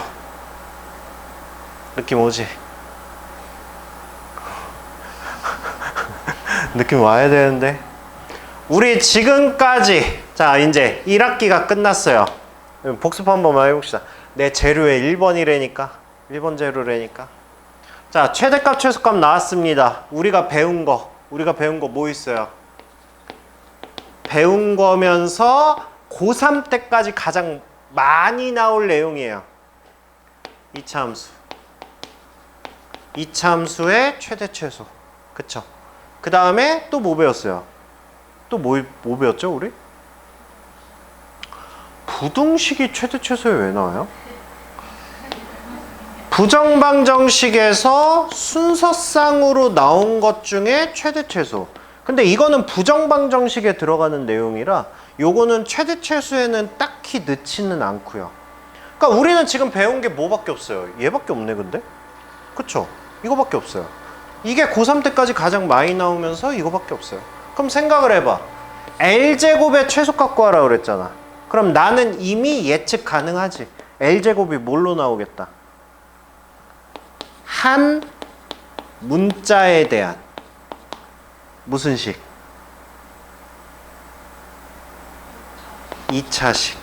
느낌 오지? 느낌 와야 되는데 우리 지금까지 자 이제 1학기가 끝났어요. 복습 한 번만 해봅시다. 내 재료에 1번이라니까 1번 재료라니까. 자 최대값 최소값 나왔습니다. 우리가 배운 거 뭐 있어요? 배운 거면서 고3 때까지 가장 많이 나올 내용이에요. 이차함수. 이차함수의 최대 최소. 그쵸? 그 다음에 또 뭐 배웠어요? 또 뭐 배웠죠 우리? 부등식이 최대 최소에 왜 나와요? 부정방정식에서 순서상으로 나온 것 중에 최대 최소. 근데 이거는 부정방정식에 들어가는 내용이라 요거는 최대 최소에는 딱히 넣지는 않고요. 그러니까 우리는 지금 배운 게 뭐밖에 없어요? 얘밖에 없네 근데? 그쵸? 이거밖에 없어요. 이게 고3 때까지 가장 많이 나오면서 이거밖에 없어요. 그럼 생각을 해봐. L제곱의 최소값 구하라 그랬잖아. 그럼 나는 이미 예측 가능하지. L제곱이 뭘로 나오겠다? 한 문자에 대한 무슨 식? 2차식.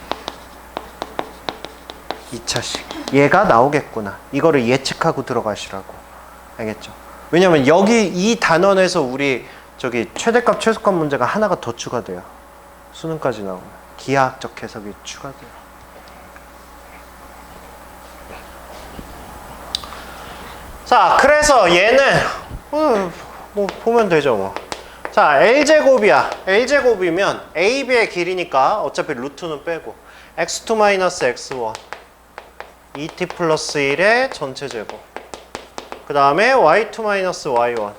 2차식. 얘가 나오겠구나. 이거를 예측하고 들어가시라고. 알겠죠? 왜냐면 여기 이 단원에서 우리 저기 최대값 최소값 문제가 하나가 더 추가돼요. 수능까지 나오면 기하학적 해석이 추가돼요. 자, 그래서 얘는 뭐 보면 되죠 뭐. 자, L제곱이야. L제곱이면 AB의 길이니까 어차피 루트는 빼고 x2-x1 2t 플러스 1의 전체 제곱. 그 다음에 y2-y1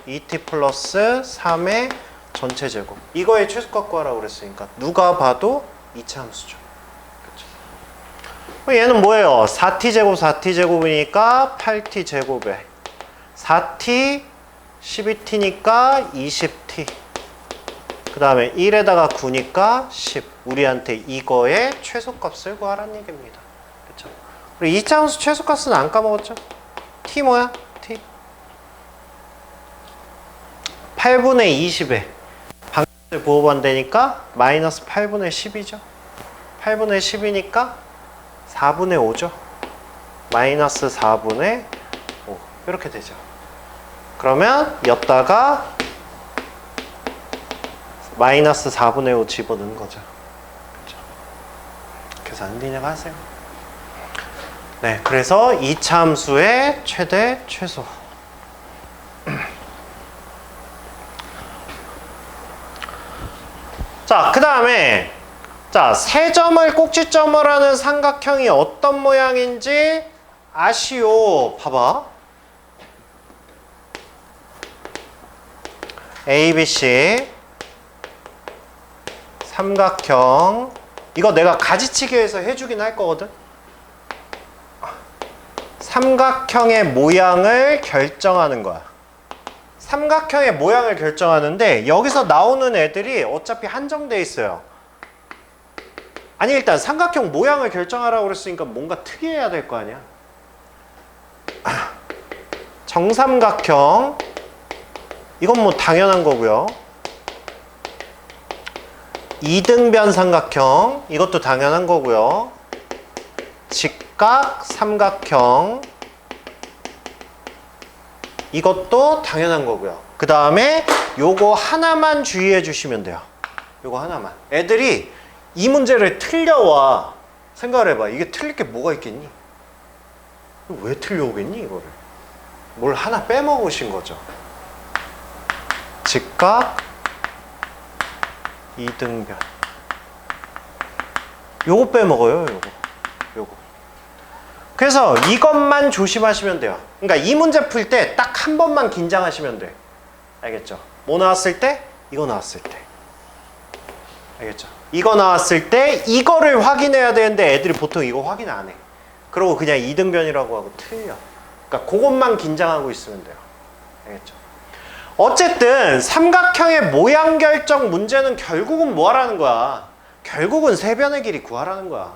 2t 플러스 3의 전체 제곱. 이거의 최소값 구하라고 그랬으니까 누가 봐도 2차 함수죠. 그쵸? 얘는 뭐예요? 4t 제곱 4t 제곱이니까 8t 제곱에 4t 12t니까 20t. 그 다음에 1에다가 9니까 10. 우리한테 이거의 최소값을 구하라는 얘기입니다. 그쵸? 그리고 2차 함수 최소값은 안 까먹었죠? t 뭐야? t 8분의 20에 방정식 부호반대니까 마이너스 8분의 10이죠. 8분의 10이니까 4분의 5죠. 마이너스 4분의 5 이렇게 되죠. 그러면 여기다가 마이너스 4분의 5 집어넣는 거죠. 그렇죠? 계산 그냥 하세요. 네, 그래서 2차 함수의 최대 최소. 자, 그 다음에 자, 세 점을 꼭지점을 하는 삼각형이 어떤 모양인지 아시오. 봐봐. ABC 삼각형. 이거 내가 가지치기에서 해주긴 할 거거든. 삼각형의 모양을 결정하는 거야. 삼각형의 모양을 결정하는데 여기서 나오는 애들이 어차피 한정돼 있어요. 아니 일단 삼각형 모양을 결정하라고 그랬으니까 뭔가 특이해야 될 거 아니야. 정삼각형. 이건 뭐 당연한 거고요. 이등변 삼각형. 이것도 당연한 거고요. 직각 삼각형. 이것도 당연한 거고요. 그 다음에 요거 하나만 주의해 주시면 돼요. 요거 하나만. 애들이 이 문제를 틀려와. 생각을 해봐. 이게 틀릴 게 뭐가 있겠니? 왜 틀려오겠니 이거를? 뭘 하나 빼먹으신 거죠. 직각 이등변. 요거 빼먹어요. 요거. 그래서 이것만 조심하시면 돼요. 그러니까 이 문제 풀 때 딱 한 번만 긴장하시면 돼. 알겠죠? 뭐 나왔을 때? 이거 나왔을 때. 알겠죠? 이거 나왔을 때 이거를 확인해야 되는데 애들이 보통 이거 확인 안 해. 그러고 그냥 이등변이라고 하고 틀려. 그러니까 그것만 긴장하고 있으면 돼요. 알겠죠? 어쨌든 삼각형의 모양 결정 문제는 결국은 뭐 하라는 거야? 결국은 세변의 길이 구하라는 거야.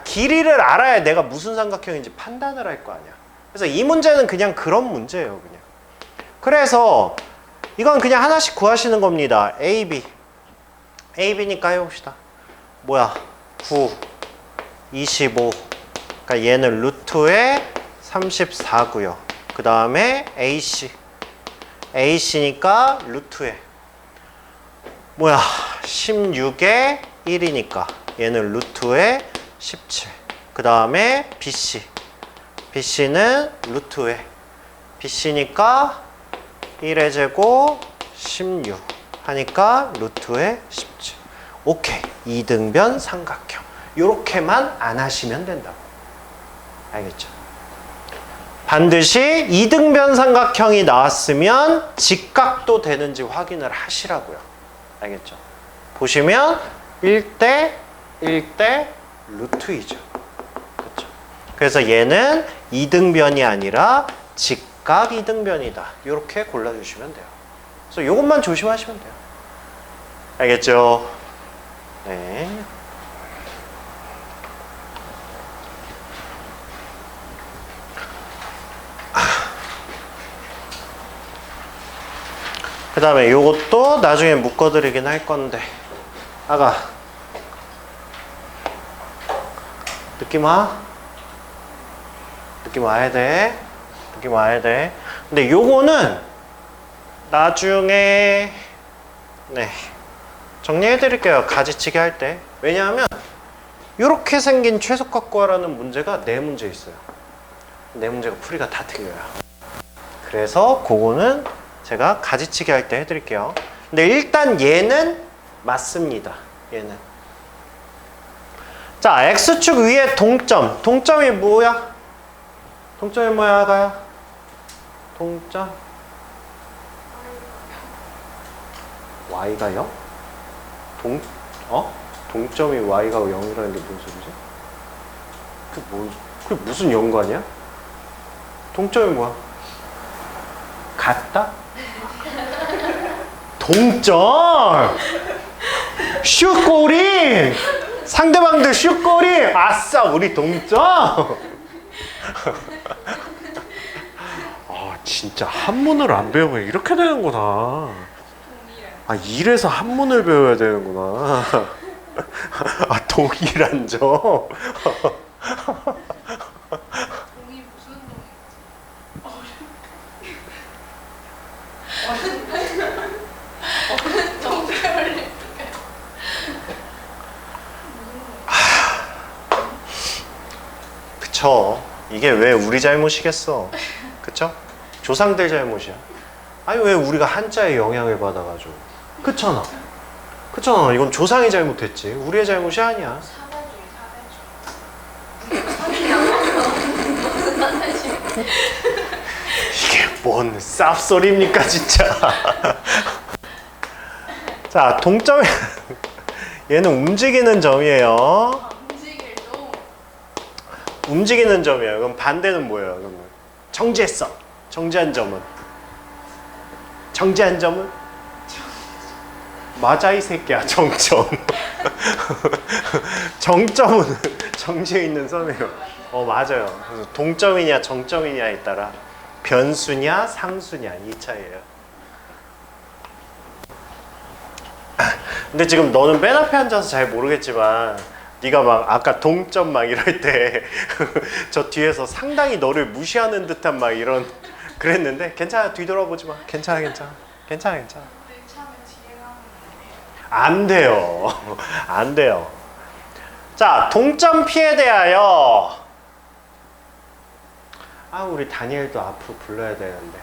길이를 알아야 내가 무슨 삼각형인지 판단을 할 거 아니야. 그래서 이 문제는 그냥 그런 문제예요. 그냥. 그래서 이건 그냥 하나씩 구하시는 겁니다. AB. AB니까 해봅시다. 뭐야? 9, 25. 그러니까 얘는 루트에 34고요. 그 다음에 AC. AC니까 루트에 뭐야? 16에 1이니까 얘는 루트에 17. 그 다음에 BC. BC는 루트에 BC니까 1의 제곱 16 하니까 루트에 17. 오케이. 이등변 삼각형. 요렇게만 안 하시면 된다고. 알겠죠? 반드시 이등변 삼각형이 나왔으면 직각도 되는지 확인을 하시라고요. 알겠죠? 보시면 1대 1대 루트 2죠. 그렇죠? 그래서 얘는 이등변이 아니라 직각 이등변이다. 이렇게 골라주시면 돼요. 그래서 이것만 조심하시면 돼요. 알겠죠? 네. 그 다음에 요것도 나중에 묶어드리긴 할 건데 아가 느낌 와? 느낌 와야 돼. 느낌 와야 돼. 근데 요거는 나중에 네 정리해 드릴게요. 가지치기 할 때. 왜냐하면 요렇게 생긴 최소값 구하라는 문제가 네 문제 있어요. 네 문제가 풀이가 다 틀려요. 그래서 그거는 제가 가지치기 할 때 해드릴게요. 근데 일단 얘는 맞습니다. 얘는. 자, X축 위에 동점. 동점이 뭐야? 동점이 뭐야, 아가야? 동점. Y가 0? 동점이 Y가 0이라는 게 무슨 소리지? 그게 무슨 연관이야? 동점이 뭐야? 같다? 동점! 슛골이! 상대방들 슛골이! 아싸, 우리 동점! 진짜 한문을 안 배우면 이렇게 되는구나. 이래서 한문을 배워야 되는구나. 동일한 점. 동이 무슨 동이? 그쵸. 이게 왜 우리 잘못이겠어. 그쵸? 조상들 잘못이야. 아니 왜 우리가 한자에 영향을 받아가지고. 그렇잖아. 그렇잖아. 이건 조상이 잘못했지. 우리의 잘못이 아니야. 이게 뭔 쌉소리입니까 진짜. 자, 동점. 얘는 움직이는 점이에요. 움직일 동. 움직이는 점이에요. 그럼 반대는 뭐예요? 그러면 정지했어. 정지한 점은? 정지한 점은? 맞아 이 새끼야. 정점. 정점은 정지해 있는 섬이에요. 맞아요. 그래서 동점이냐 정점이냐에 따라 변수냐 상수냐 이 차이예요. 근데 지금 너는 맨 앞에 앉아서 잘 모르겠지만 네가 막 아까 동점 막 이럴 때 저 뒤에서 상당히 너를 무시하는 듯한 막 이런 그랬는데 괜찮아. 뒤돌아보지 마. 괜찮아. 안 돼요. 안 돼요. 자, 동점 P에 대하여 우리 다니엘도 앞으로 불러야 되는데.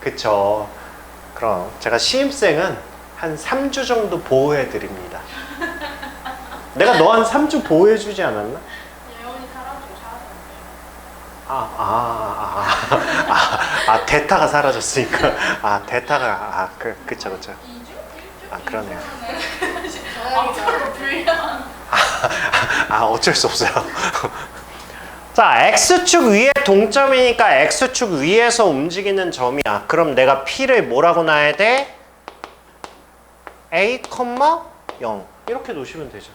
그쵸. 그럼 제가 시임생은 한 3주 정도 보호해 드립니다. 내가 너 한 3주 보호해 주지 않았나? 예원이 사라지고 대타가 사라졌으니까. 대타가, 그쵸. 2주? 1주? 그러네요. 앞으로 불리한. 어쩔 수 없어요. 자, X축 위에 동점이니까 X축 위에서 움직이는 점이야. 그럼 내가 P를 뭐라고 놔야 돼? A, 0 이렇게 놓으시면 되죠.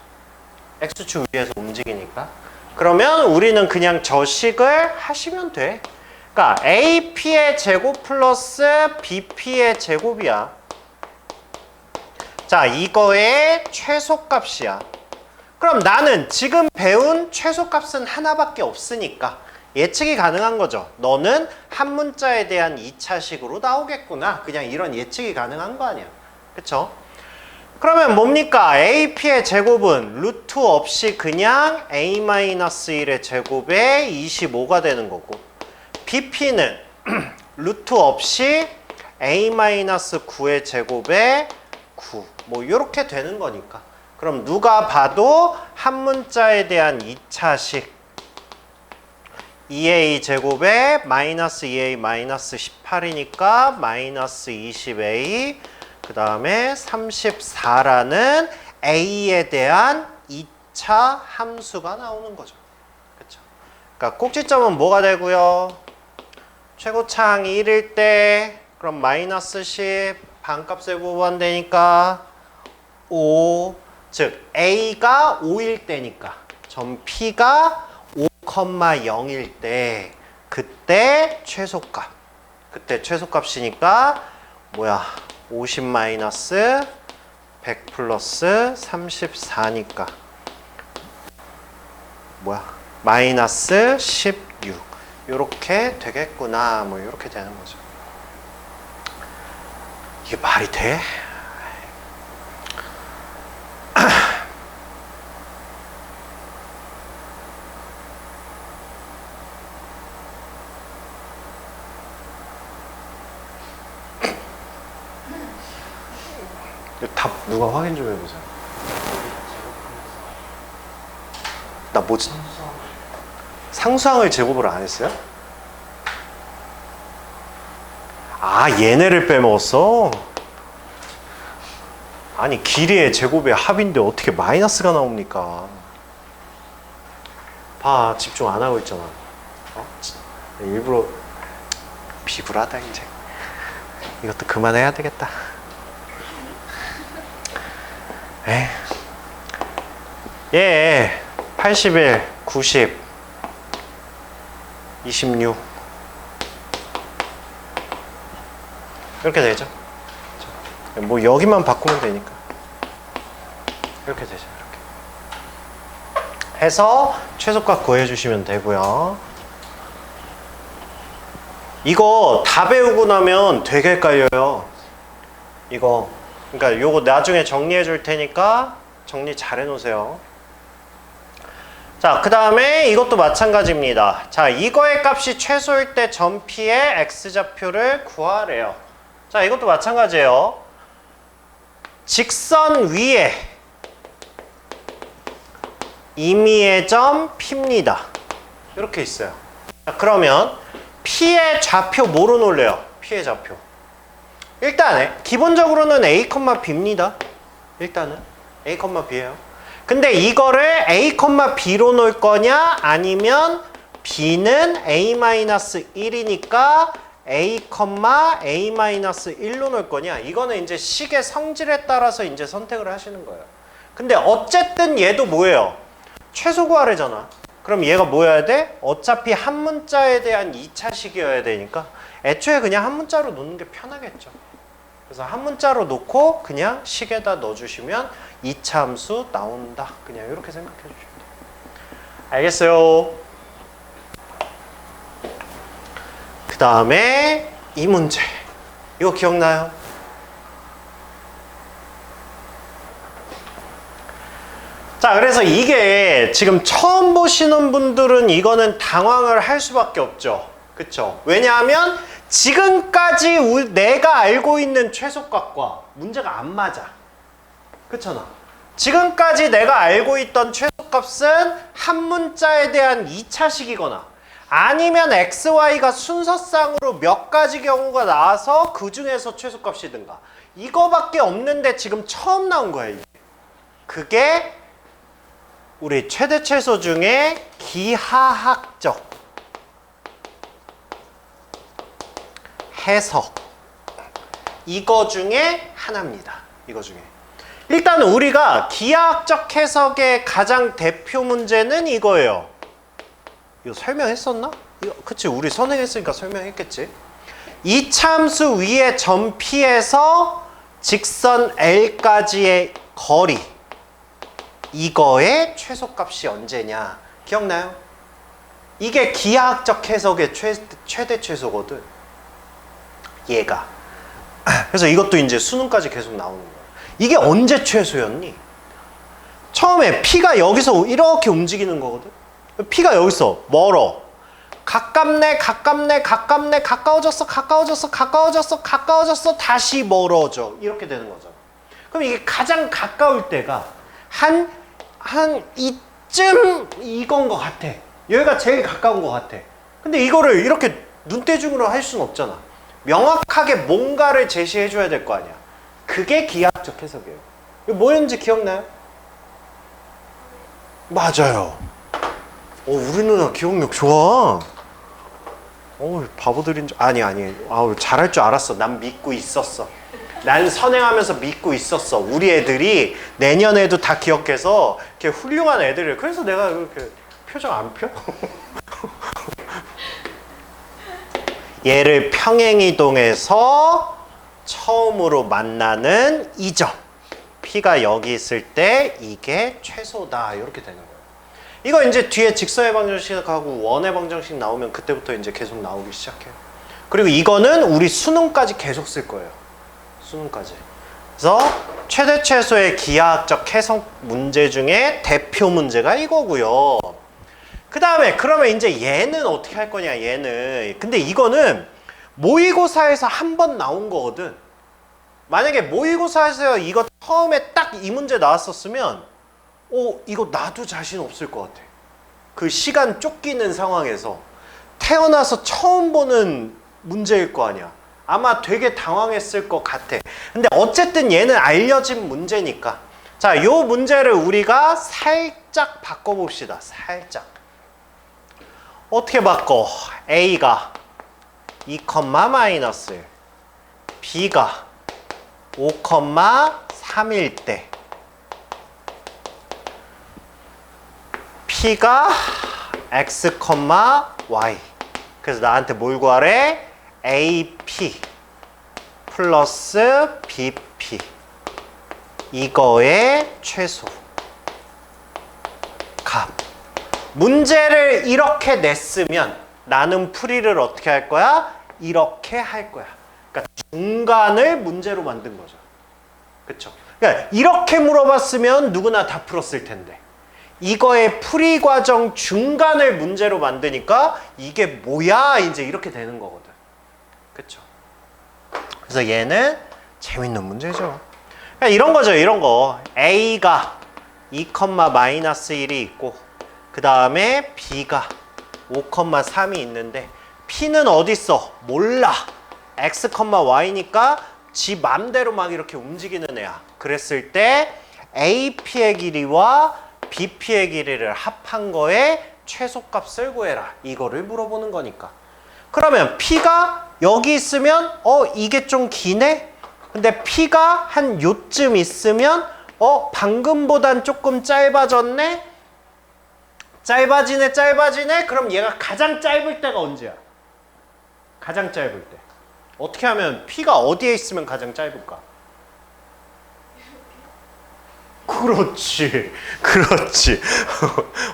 X축 위에서 움직이니까. 그러면 우리는 그냥 저 식을 하시면 돼. 그러니까 AP의 제곱 플러스 BP의 제곱이야. 자, 이거의 최소값이야. 그럼 나는 지금 배운 최소값은 하나밖에 없으니까 예측이 가능한 거죠. 너는 한 문자에 대한 2차식으로 나오겠구나. 그냥 이런 예측이 가능한 거 아니야. 그쵸? 그러면 뭡니까? AP의 제곱은 루트 없이 그냥 A-1의 제곱에 25가 되는 거고, BP는 루트 없이 A-9의 제곱에 9. 뭐 이렇게 되는 거니까. 그럼 누가 봐도 한 문자에 대한 2차식 2a 제곱에 마이너스 2a 마이너스 18이니까 마이너스 20a 그 다음에 34라는 a에 대한 2차 함수가 나오는 거죠. 그렇죠? 그러니까 꼭지점은 뭐가 되고요? 최고차항 1일 때 그럼 마이너스 10 반값에 구분되니까 5 즉 A가 5일 때니까 점 P가 5,0일 때 그때 최소값. 그때 최소값이니까 뭐야? 50 마이너스 100 플러스 34니까 뭐야? 마이너스 16 요렇게 되겠구나. 뭐 요렇게 되는 거죠. 이게 말이 돼? 답 누가 확인 좀 해보세요. 나 뭐지? 상수항을 제곱을 안 했어요? 얘네를 빼먹었어? 아니 길이의 제곱의 합인데 어떻게 마이너스가 나옵니까? 봐, 집중 안 하고 있잖아. 일부러 비굴하다 이제. 이것도 그만해야 되겠다. 예, 81, 90, 26 이렇게 되죠. 뭐 여기만 바꾸면 되니까 이렇게 되죠. 이렇게 해서 최소값 구해주시면 되고요. 이거 다 배우고 나면 되게 헷갈려요. 이거 그러니까 요거 나중에 정리해 줄 테니까 정리 잘 해놓으세요. 자, 그 다음에 이것도 마찬가지입니다. 자, 이거의 값이 최소일 때 점 P의 X좌표를 구하래요. 자, 이것도 마찬가지예요. 직선 위에 임의의 점 P입니다. 이렇게 있어요. 자, 그러면 P의 좌표 뭐로 놓을래요? P의 좌표. 일단 기본적으로는 A, B입니다. 일단은 A, B예요. 근데 이거를 A, B로 놓을 거냐 아니면 B는 A-1이니까 A, A-1로 놓을 거냐, 이거는 이제 식의 성질에 따라서 이제 선택을 하시는 거예요. 근데 어쨌든 얘도 뭐예요? 최소 구하래잖아. 그럼 얘가 뭐여야 돼? 어차피 한 문자에 대한 2차식이어야 되니까 애초에 그냥 한 문자로 놓는 게 편하겠죠. 그래서 한 문자로 놓고 그냥 식에다 넣어주시면 2차 함수 나온다. 그냥 이렇게 생각해 주시면 돼요. 알겠어요? 그 다음에 이 문제. 이거 기억나요? 자, 그래서 이게 지금 처음 보시는 분들은 이거는 당황을 할 수밖에 없죠. 그쵸? 왜냐하면 지금까지 내가 알고 있는 최소값과 문제가 안 맞아. 그렇잖아. 지금까지 내가 알고 있던 최소값은 한 문자에 대한 2차식이거나 아니면 XY가 순서상으로 몇 가지 경우가 나와서 그 중에서 최소값이든가 이거밖에 없는데 지금 처음 나온 거야. 이게. 그게 우리 최대 최소 중에 기하학적 해석 이거 중에 하나입니다. 이거 중에 일단 우리가 기하학적 해석의 가장 대표 문제는 이거예요. 이거 설명했었나? 이거 그치, 우리 선행했으니까 설명했겠지. 이차함수 위에 점 P에서 직선 L까지의 거리 이거의 최소값이 언제냐 기억나요? 이게 기하학적 해석의 최대 최소거든. 얘가. 그래서 이것도 이제 수능까지 계속 나오는 거야. 이게 언제 최소였니? 처음에 P가 여기서 이렇게 움직이는 거거든. P가 여기서 멀어. 가깝네, 가깝네, 가깝네, 가까워졌어, 가까워졌어, 가까워졌어, 가까워졌어, 다시 멀어져. 이렇게 되는 거잖아. 그럼 이게 가장 가까울 때가 한 이쯤 이건 것 같아. 여기가 제일 가까운 것 같아. 근데 이거를 이렇게 눈대중으로 할 수는 없잖아. 명확하게 뭔가를 제시해 줘야 될 거 아니야. 그게 기하학적 해석이에요. 이거 뭐였는지 기억나요? 맞아요. 우리 누나 기억력 좋아. 바보들인 줄 아니 잘할 줄 알았어. 난 믿고 있었어. 난 선행하면서 믿고 있었어. 우리 애들이 내년에도 다 기억해서 이렇게 훌륭한 애들을. 그래서 내가 이렇게 표정 안 펴? 얘를 평행이동에서 처음으로 만나는 이 점. P가 여기 있을 때 이게 최소다. 이렇게 되는 거예요. 이거 이제 뒤에 직선의 방정식하고 원의 방정식 나오면 그때부터 이제 계속 나오기 시작해요. 그리고 이거는 우리 수능까지 계속 쓸 거예요. 수능까지. 그래서 최대 최소의 기하학적 해석 문제 중에 대표 문제가 이거고요. 그 다음에 그러면 이제 얘는 어떻게 할 거냐, 얘는. 근데 이거는 모의고사에서 한 번 나온 거거든. 만약에 모의고사에서 이거 처음에 딱 이 문제 나왔었으면 이거 나도 자신 없을 것 같아. 그 시간 쫓기는 상황에서 태어나서 처음 보는 문제일 거 아니야. 아마 되게 당황했을 것 같아. 근데 어쨌든 얘는 알려진 문제니까. 자, 요 문제를 우리가 살짝 바꿔봅시다. 살짝. 어떻게 바꿔? A가 2, 마이너스 B가 5, 3일 때 P가 X, Y. 그래서 나한테 뭘 구하래? AP 플러스 BP 이거의 최소 값. 문제를 이렇게 냈으면 나는 풀이를 어떻게 할 거야? 이렇게 할 거야. 그러니까 중간을 문제로 만든 거죠. 그쵸? 그러니까 이렇게 물어봤으면 누구나 다 풀었을 텐데 이거의 풀이 과정 중간을 문제로 만드니까 이게 뭐야? 이제 이렇게 되는 거거든. 그쵸? 그래서 얘는 재밌는 문제죠. 그러니까 이런 거죠. 이런 거. A가 2, 마이너스 1이 있고 그 다음에 B가 5, 3이 있는데 P는 어디 있어? 몰라. X, Y니까 지 맘대로 막 이렇게 움직이는 애야. 그랬을 때 AP의 길이와 BP의 길이를 합한 거에 최소값을 구해라. 이거를 물어보는 거니까. 그러면 P가 여기 있으면 이게 좀 기네? 근데 P가 한 요쯤 있으면 방금보단 조금 짧아졌네? 짧아지네? 그럼 얘가 가장 짧을 때가 언제야? 가장 짧을 때. 어떻게 하면 P가 어디에 있으면 가장 짧을까? 그렇지.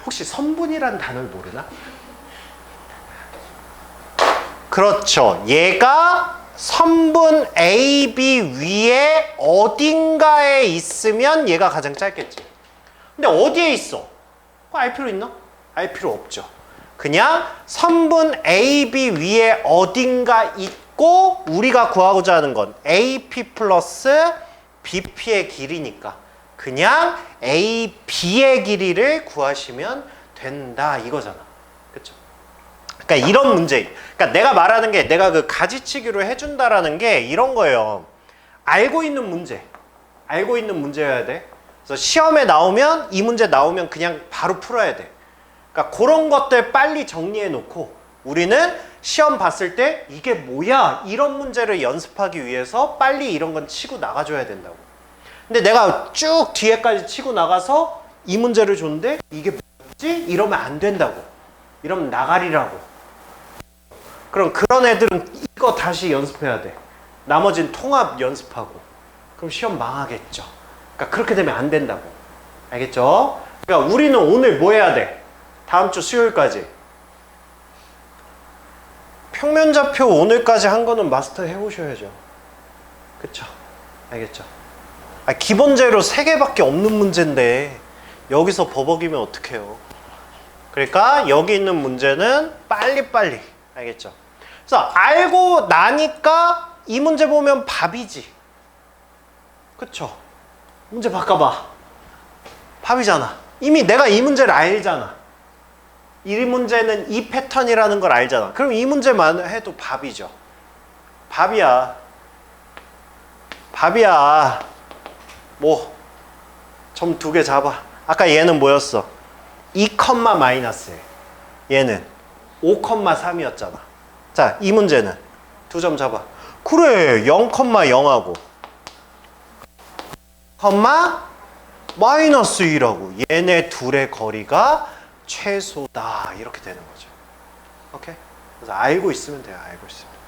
혹시 선분이란 단어를 모르나? 그렇죠. 얘가 선분 A, B 위에 어딘가에 있으면 얘가 가장 짧겠지. 근데 어디에 있어? 그거 알 필요 있나? 알 필요 없죠. 그냥 선분 AB 위에 어딘가 있고 우리가 구하고자 하는 건 AP 플러스 BP의 길이니까 그냥 AB의 길이를 구하시면 된다 이거잖아. 그쵸? 그러니까 이런 문제. 그러니까 내가 말하는 게 내가 그 가지치기로 해준다라는 게 이런 거예요. 알고 있는 문제. 알고 있는 문제여야 돼. 그래서 시험에 나오면 이 문제 나오면 그냥 바로 풀어야 돼. 그러니까 그런 것들 빨리 정리해 놓고 우리는 시험 봤을 때 이게 뭐야? 이런 문제를 연습하기 위해서 빨리 이런 건 치고 나가줘야 된다고. 근데 내가 쭉 뒤에까지 치고 나가서 이 문제를 줬는데 이게 뭐지? 이러면 안 된다고. 이러면 나가리라고. 그럼 그런 애들은 이거 다시 연습해야 돼. 나머지는 통합 연습하고. 그럼 시험 망하겠죠. 그러니까 그렇게 되면 안 된다고. 알겠죠? 그러니까 우리는 오늘 뭐 해야 돼? 다음 주 수요일까지. 평면좌표 오늘까지 한 거는 마스터 해오셔야죠. 그쵸? 알겠죠? 기본제로 3개밖에 없는 문제인데 여기서 버벅이면 어떡해요? 그러니까 여기 있는 문제는 빨리빨리. 알겠죠? 그래서 알고 나니까 이 문제 보면 밥이지. 그쵸? 문제 바꿔봐. 밥이잖아. 이미 내가 이 문제를 알잖아. 이 문제는 이 패턴이라는 걸 알잖아. 그럼 이 문제만 해도 밥이죠. 밥이야. 밥이야. 뭐, 점 2개 잡아. 아까 얘는 뭐였어? 2, 마이너스. 얘는 5,3이었잖아. 자, 이 문제는 2점 잡아. 그래, 0,0하고 마이너스 2라고. 얘네 둘의 거리가 최소다. 이렇게 되는 거죠. 오케이? 그래서 알고 있으면 돼요. 알고 있으면.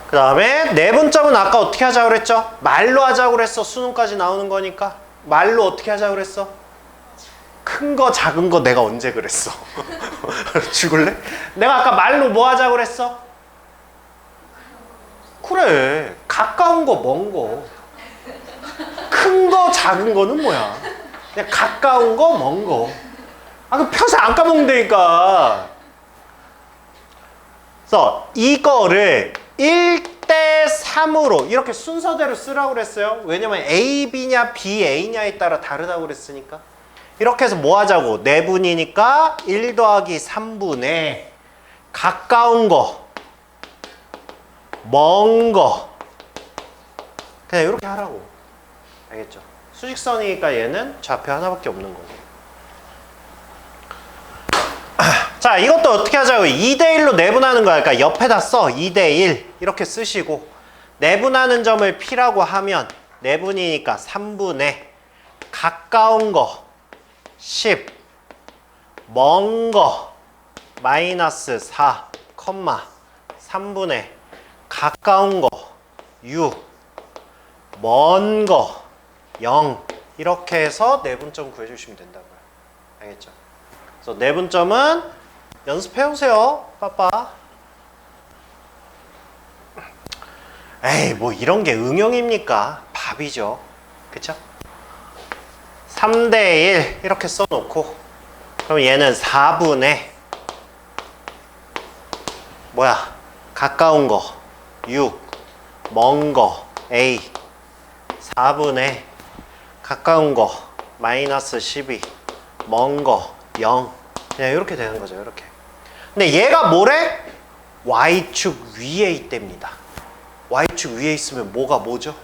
그 다음에 내분점은 아까 어떻게 하자고 그랬죠? 말로 하자고 그랬어. 수능까지 나오는 거니까. 말로 어떻게 하자고 그랬어? 큰 거 작은 거 내가 언제 그랬어? 죽을래? 내가 아까 말로 뭐 하자고 그랬어? 그래, 가까운 거 먼 거. 큰 거 작은 거는 뭐야? 그냥 가까운 거 먼 거. 그 평생 안 까먹는다니까. 그래서 이거를 1대3으로 이렇게 순서대로 쓰라고 그랬어요. 왜냐면 A, B냐 B, A냐에 따라 다르다고 그랬으니까. 이렇게 해서 뭐 하자고? 내분이니까 1 더하기 3분의 가까운 거, 먼 거. 그냥 이렇게 하라고. 알겠죠? 수직선이니까 얘는 좌표 하나밖에 없는 거고. 자, 이것도 어떻게 하자고? 2대1로 내분하는 거야. 그러니까 옆에다 써. 2대1 이렇게 쓰시고 내분하는 점을 P라고 하면 내분이니까 3분의 가까운 거 10, 먼 거 마이너스 4, 3분의 가까운 거 6, 먼 거 0. 이렇게 해서 내분점 구해주시면 된다고요. 알겠죠? 그래서 내분점은 연습해오세요. 빠빠. 에이, 뭐 이런 게 응용입니까? 밥이죠. 그쵸? 3대1 이렇게 써놓고 그럼 얘는 4분의 뭐야? 가까운 거 6, 먼 거 A 4분의 가까운 거 마이너스 12, 먼 거 0. 그냥 이렇게 되는 거죠. 이렇게. 근데 얘가 뭐래? Y축 위에 있답니다. Y축 위에 있으면 뭐가 뭐죠?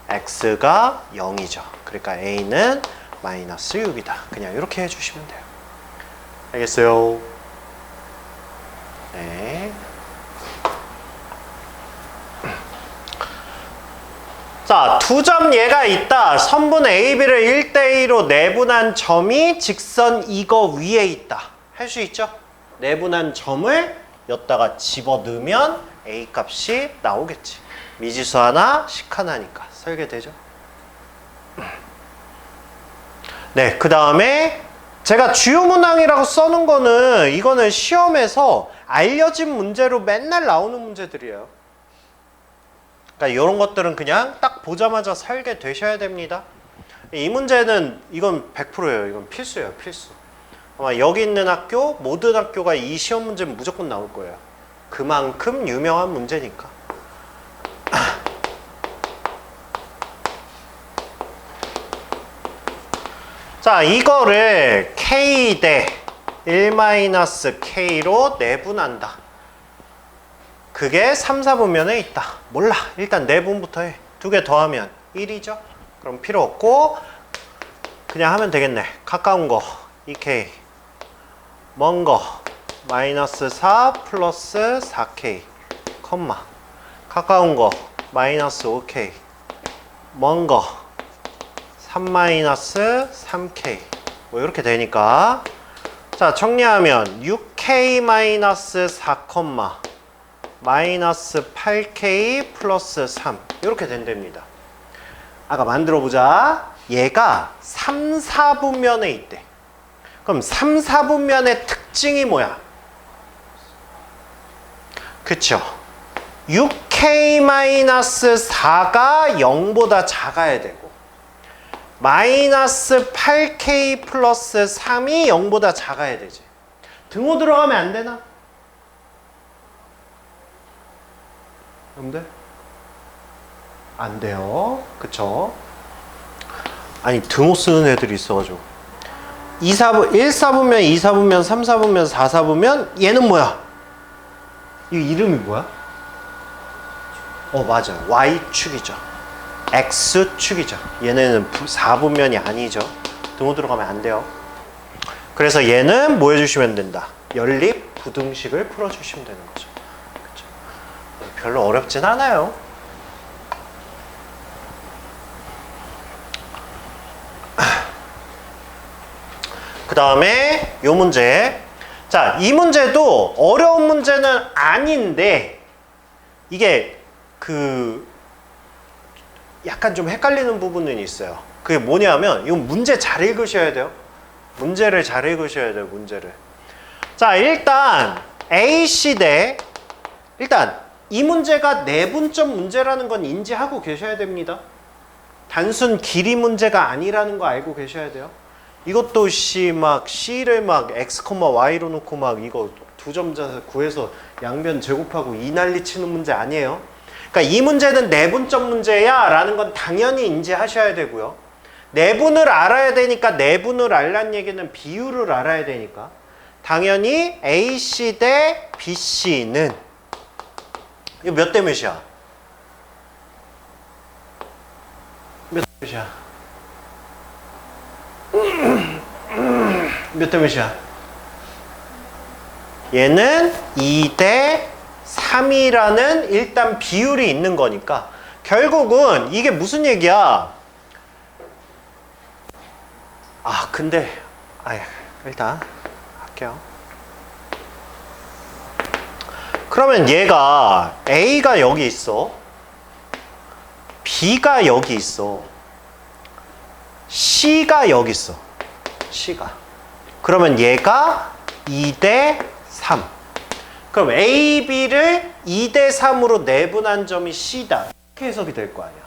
X가 0이죠. 그러니까 A는 마이너스 6이다. 그냥 이렇게 해주시면 돼요. 알겠어요? 네. 자, 두 점 얘가 있다. 선분 AB를 1대2로 내분한 점이 직선 이거 위에 있다. 할 수 있죠? 내분한 점을 여기다가 집어넣으면 A 값이 나오겠지. 미지수 하나, 식 하나니까. 설계되죠? 네, 그 다음에 제가 주요 문항이라고 써놓은 거는 이거는 시험에서 알려진 문제로 맨날 나오는 문제들이에요. 그러니까 이런 것들은 그냥 딱 보자마자 살게 되셔야 됩니다. 이 문제는 이건 100%예요. 이건 필수예요. 필수. 아마 여기 있는 학교 모든 학교가 이 시험 문제는 무조건 나올 거예요. 그만큼 유명한 문제니까. 자, 이거를 K 대 1-K로 내분한다. 그게 3, 4분면에 있다. 몰라. 일단 내분부터 해. 2개 더하면 1이죠. 그럼 필요 없고 그냥 하면 되겠네. 가까운 거 2K, 먼 거 -4 플러스 4K, 컴마. 가까운 거 -5K, 먼 거 3-3K. 뭐 이렇게 되니까 자, 정리하면 6K-4, -8K 플러스 3 이렇게 된답니다. 아까 만들어보자. 얘가 3, 4분면에 있대. 그럼 3, 4분면의 특징이 뭐야? 그쵸? 6K-4가 0보다 작아야 되고 -8K 플러스 3이 0보다 작아야 되지. 등호 들어가면 안 되나? 여러분들? 안 돼요. 그쵸? 아니 등호 쓰는 애들이 있어가지고 1, 4분면, 2, 4분면, 3, 4분면, 4, 4분면 얘는 뭐야? 이 이름이 뭐야? 맞아. Y축이죠. X축이죠. 얘네는 4분면이 아니죠. 등호 들어가면 안 돼요. 그래서 얘는 뭐 해주시면 된다? 연립 부등식을 풀어주시면 되는 거죠. 그쵸? 별로 어렵진 않아요. 그 다음에 요 문제. 자, 이 문제도 어려운 문제는 아닌데 이게 약간 좀 헷갈리는 부분은 있어요. 그게 뭐냐면 이건 문제 잘 읽으셔야 돼요. 문제를 잘 읽으셔야 돼요. 문제를. 자, 일단 AC 대 일단 이 문제가 내분점 문제라는 건 인지하고 계셔야 됩니다. 단순 길이 문제가 아니라는 거 알고 계셔야 돼요. 이것도 C를 X, Y로 놓고 이거 두 점자 구해서 양변 제곱하고 이 난리 치는 문제 아니에요. 그러니까 이 문제는 내분점 문제야 라는 건 당연히 인지하셔야 되고요. 내분을 알아야 되니까 내분을 알란 얘기는 비율을 알아야 되니까 당연히 AC 대 BC는 이거 몇 대 몇이야? 몇 대 몇이야? 몇 대 몇이야? 얘는 2대 3이라는 일단 비율이 있는 거니까 결국은 이게 무슨 얘기야? 근데 일단 할게요. 그러면 얘가 A가 여기 있어, B가 여기 있어, C가 여기 있어. C가. 그러면 얘가 2대 3. 그럼 A, B를 2대 3으로 내분한 점이 C다. 이렇게 해석이 될 거 아니야.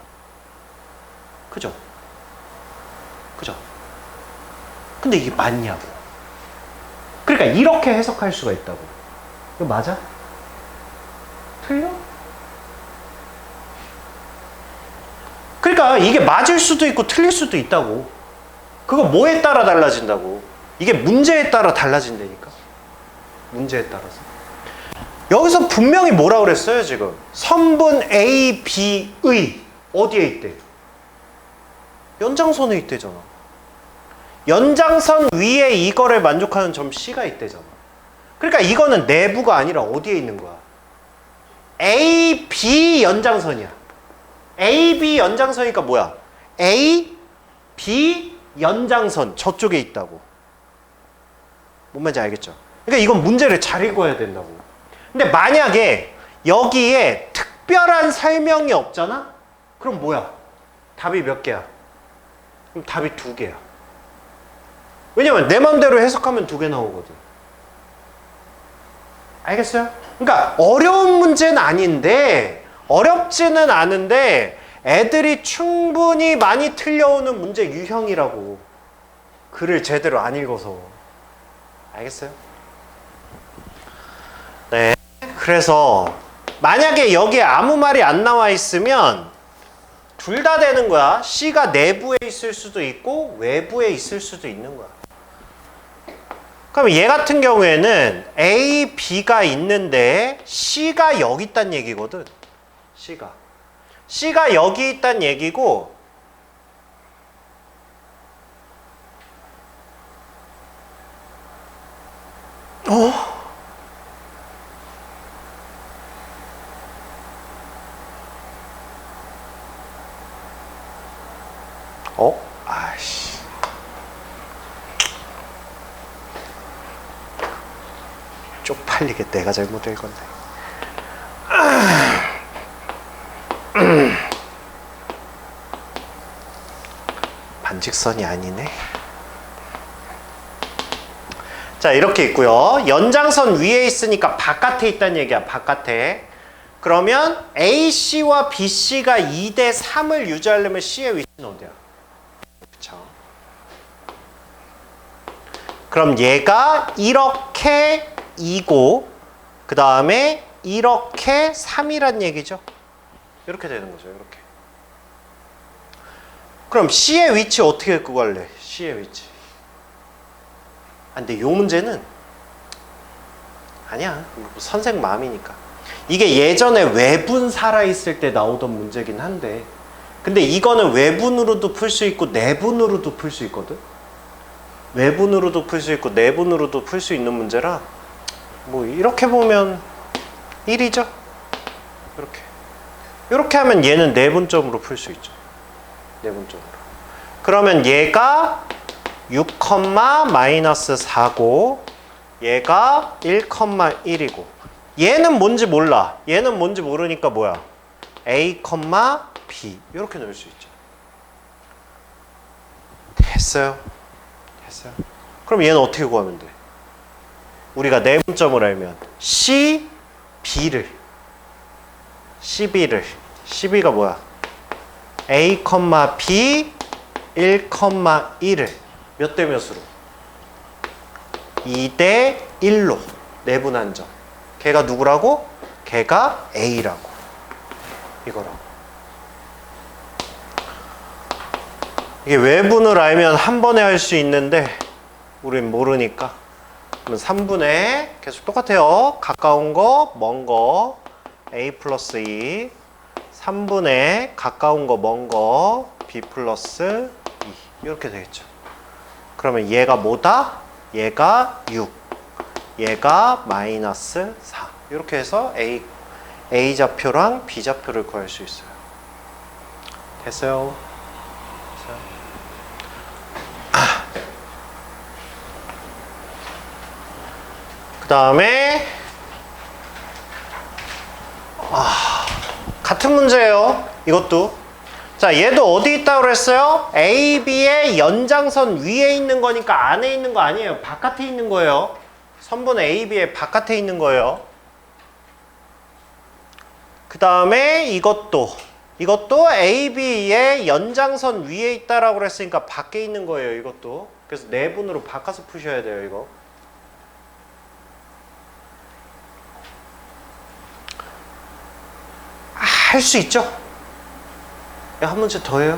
그죠? 그죠? 근데 이게 맞냐고. 그러니까 이렇게 해석할 수가 있다고. 이거 맞아? 틀려? 그러니까 이게 맞을 수도 있고 틀릴 수도 있다고. 그거 뭐에 따라 달라진다고. 이게 문제에 따라 달라진다니까. 문제에 따라서. 여기서 분명히 뭐라 그랬어요 지금? 선분 A, B의 어디에 있대? 연장선에 있대잖아. 연장선 위에 이거를 만족하는 점 C가 있대잖아. 그러니까 이거는 내부가 아니라 어디에 있는 거야? A, B 연장선이야. A, B 연장선이니까 뭐야? A, B 연장선 저쪽에 있다고. 뭔 말인지 알겠죠? 그러니까 이건 문제를 잘 읽어야 된다고. 근데 만약에 여기에 특별한 설명이 없잖아? 그럼 뭐야? 답이 몇 개야? 그럼 답이 2개야. 왜냐면 내 맘대로 해석하면 2개 나오거든. 알겠어요? 그러니까 어려운 문제는 아닌데 어렵지는 않은데 애들이 충분히 많이 틀려오는 문제 유형이라고. 글을 제대로 안 읽어서. 알겠어요? 네. 그래서 만약에 여기에 아무 말이 안 나와 있으면 둘 다 되는 거야. C가 내부에 있을 수도 있고 외부에 있을 수도 있는 거야. 그럼 얘 같은 경우에는 A, B가 있는데 C가 여기 있단 얘기거든. C가 여기 있단 얘기고 아이씨. 쪽팔리게 내가 잘못 읽었네. 반직선이 아니네. 자, 이렇게 있고요. 연장선 위에 있으니까 바깥에 있다는 얘기야. 바깥에. 그러면 AC와 BC가 2대 3을 유지하려면 C의 위치는 어디야? 그쵸? 그럼 얘가 이렇게 2고 그 다음에 이렇게 3이란 얘기죠. 이렇게 되는 거죠. 이렇게. 그럼 C의 위치 어떻게 구할래? C의 위치. 근데 이 문제는 아니야. 선생 마음이니까. 이게 예전에 외분 살아있을 때 나오던 문제긴 한데 근데 이거는 외분으로도 풀 수 있고 내분으로도 풀 수 있거든. 외분으로도 풀 수 있고 내분으로도 풀 수 있는 문제라 뭐 이렇게 보면 1이죠. 이렇게 하면 얘는 내분점으로 풀 수 있죠. 내분점으로. 그러면 얘가 6,-4고 얘가 1,1이고 얘는 뭔지 몰라. 얘는 뭔지 모르니까 뭐야? A, B 이렇게 넣을 수 있죠. 됐어요. 그럼 얘는 어떻게 구하면 돼? 우리가 내분점을 알면 CB를 CB가 뭐야? A, B 1,1을 몇 대 몇으로? 2대 1로 내분한 점. 걔가 누구라고? 걔가 A라고. 이거라고. 이게 외분을 알면 한 번에 할 수 있는데 우린 모르니까. 그러면 3분의 계속 똑같아요. 가까운 거, 먼 거 A 플러스 2 3분의 가까운 거, 먼 거 B 플러스 2 이렇게 되겠죠. 그러면 얘가 뭐다? 얘가 6 얘가 마이너스 4 이렇게 해서 A 좌표랑 B 좌표를 구할 수 있어요. 됐어요? 그 다음에 같은 문제예요. 이것도. 자, 얘도 어디 있다고 그랬어요? A, B의 연장선 위에 있는 거니까 안에 있는 거 아니에요. 바깥에 있는 거예요. 선분 A, B의 바깥에 있는 거예요. 그 다음에 이것도 A, B의 연장선 위에 있다라고 그랬으니까 밖에 있는 거예요. 이것도. 그래서 내분으로 바꿔서 푸셔야 돼요. 이거. 할 수 있죠? 야, 한 문제 더 해요?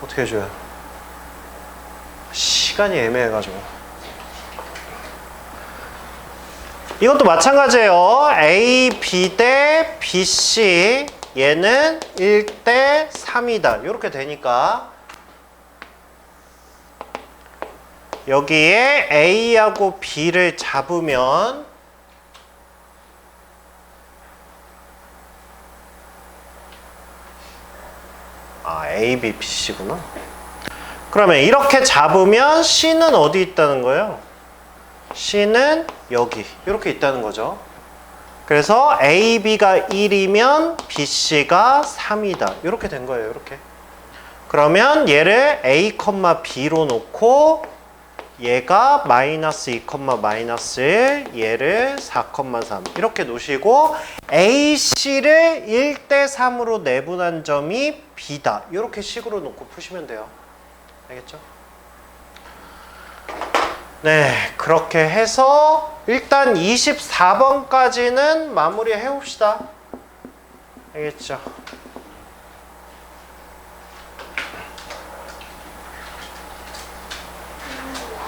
어떻게 해줘요? 시간이 애매해가지고. 이것도 마찬가지예요. A, B 대 BC 얘는 1대 3이다. 이렇게 되니까 여기에 A하고 B를 잡으면 A, B, BC구나. 그러면 이렇게 잡으면 C는 어디 있다는 거예요? C는 여기 이렇게 있다는 거죠. 그래서 A, B가 1이면 BC가 3이다. 이렇게 된 거예요. 이렇게. 그러면 얘를 A, B로 놓고 얘가 마이너스 2, 마이너스 1, 얘를 4,3 이렇게 놓으시고 AC를 1대 3으로 내분한 점이 B다. 이렇게 식으로 놓고 푸시면 돼요. 알겠죠? 네, 그렇게 해서 일단 24번까지는 마무리 해봅시다. 알겠죠?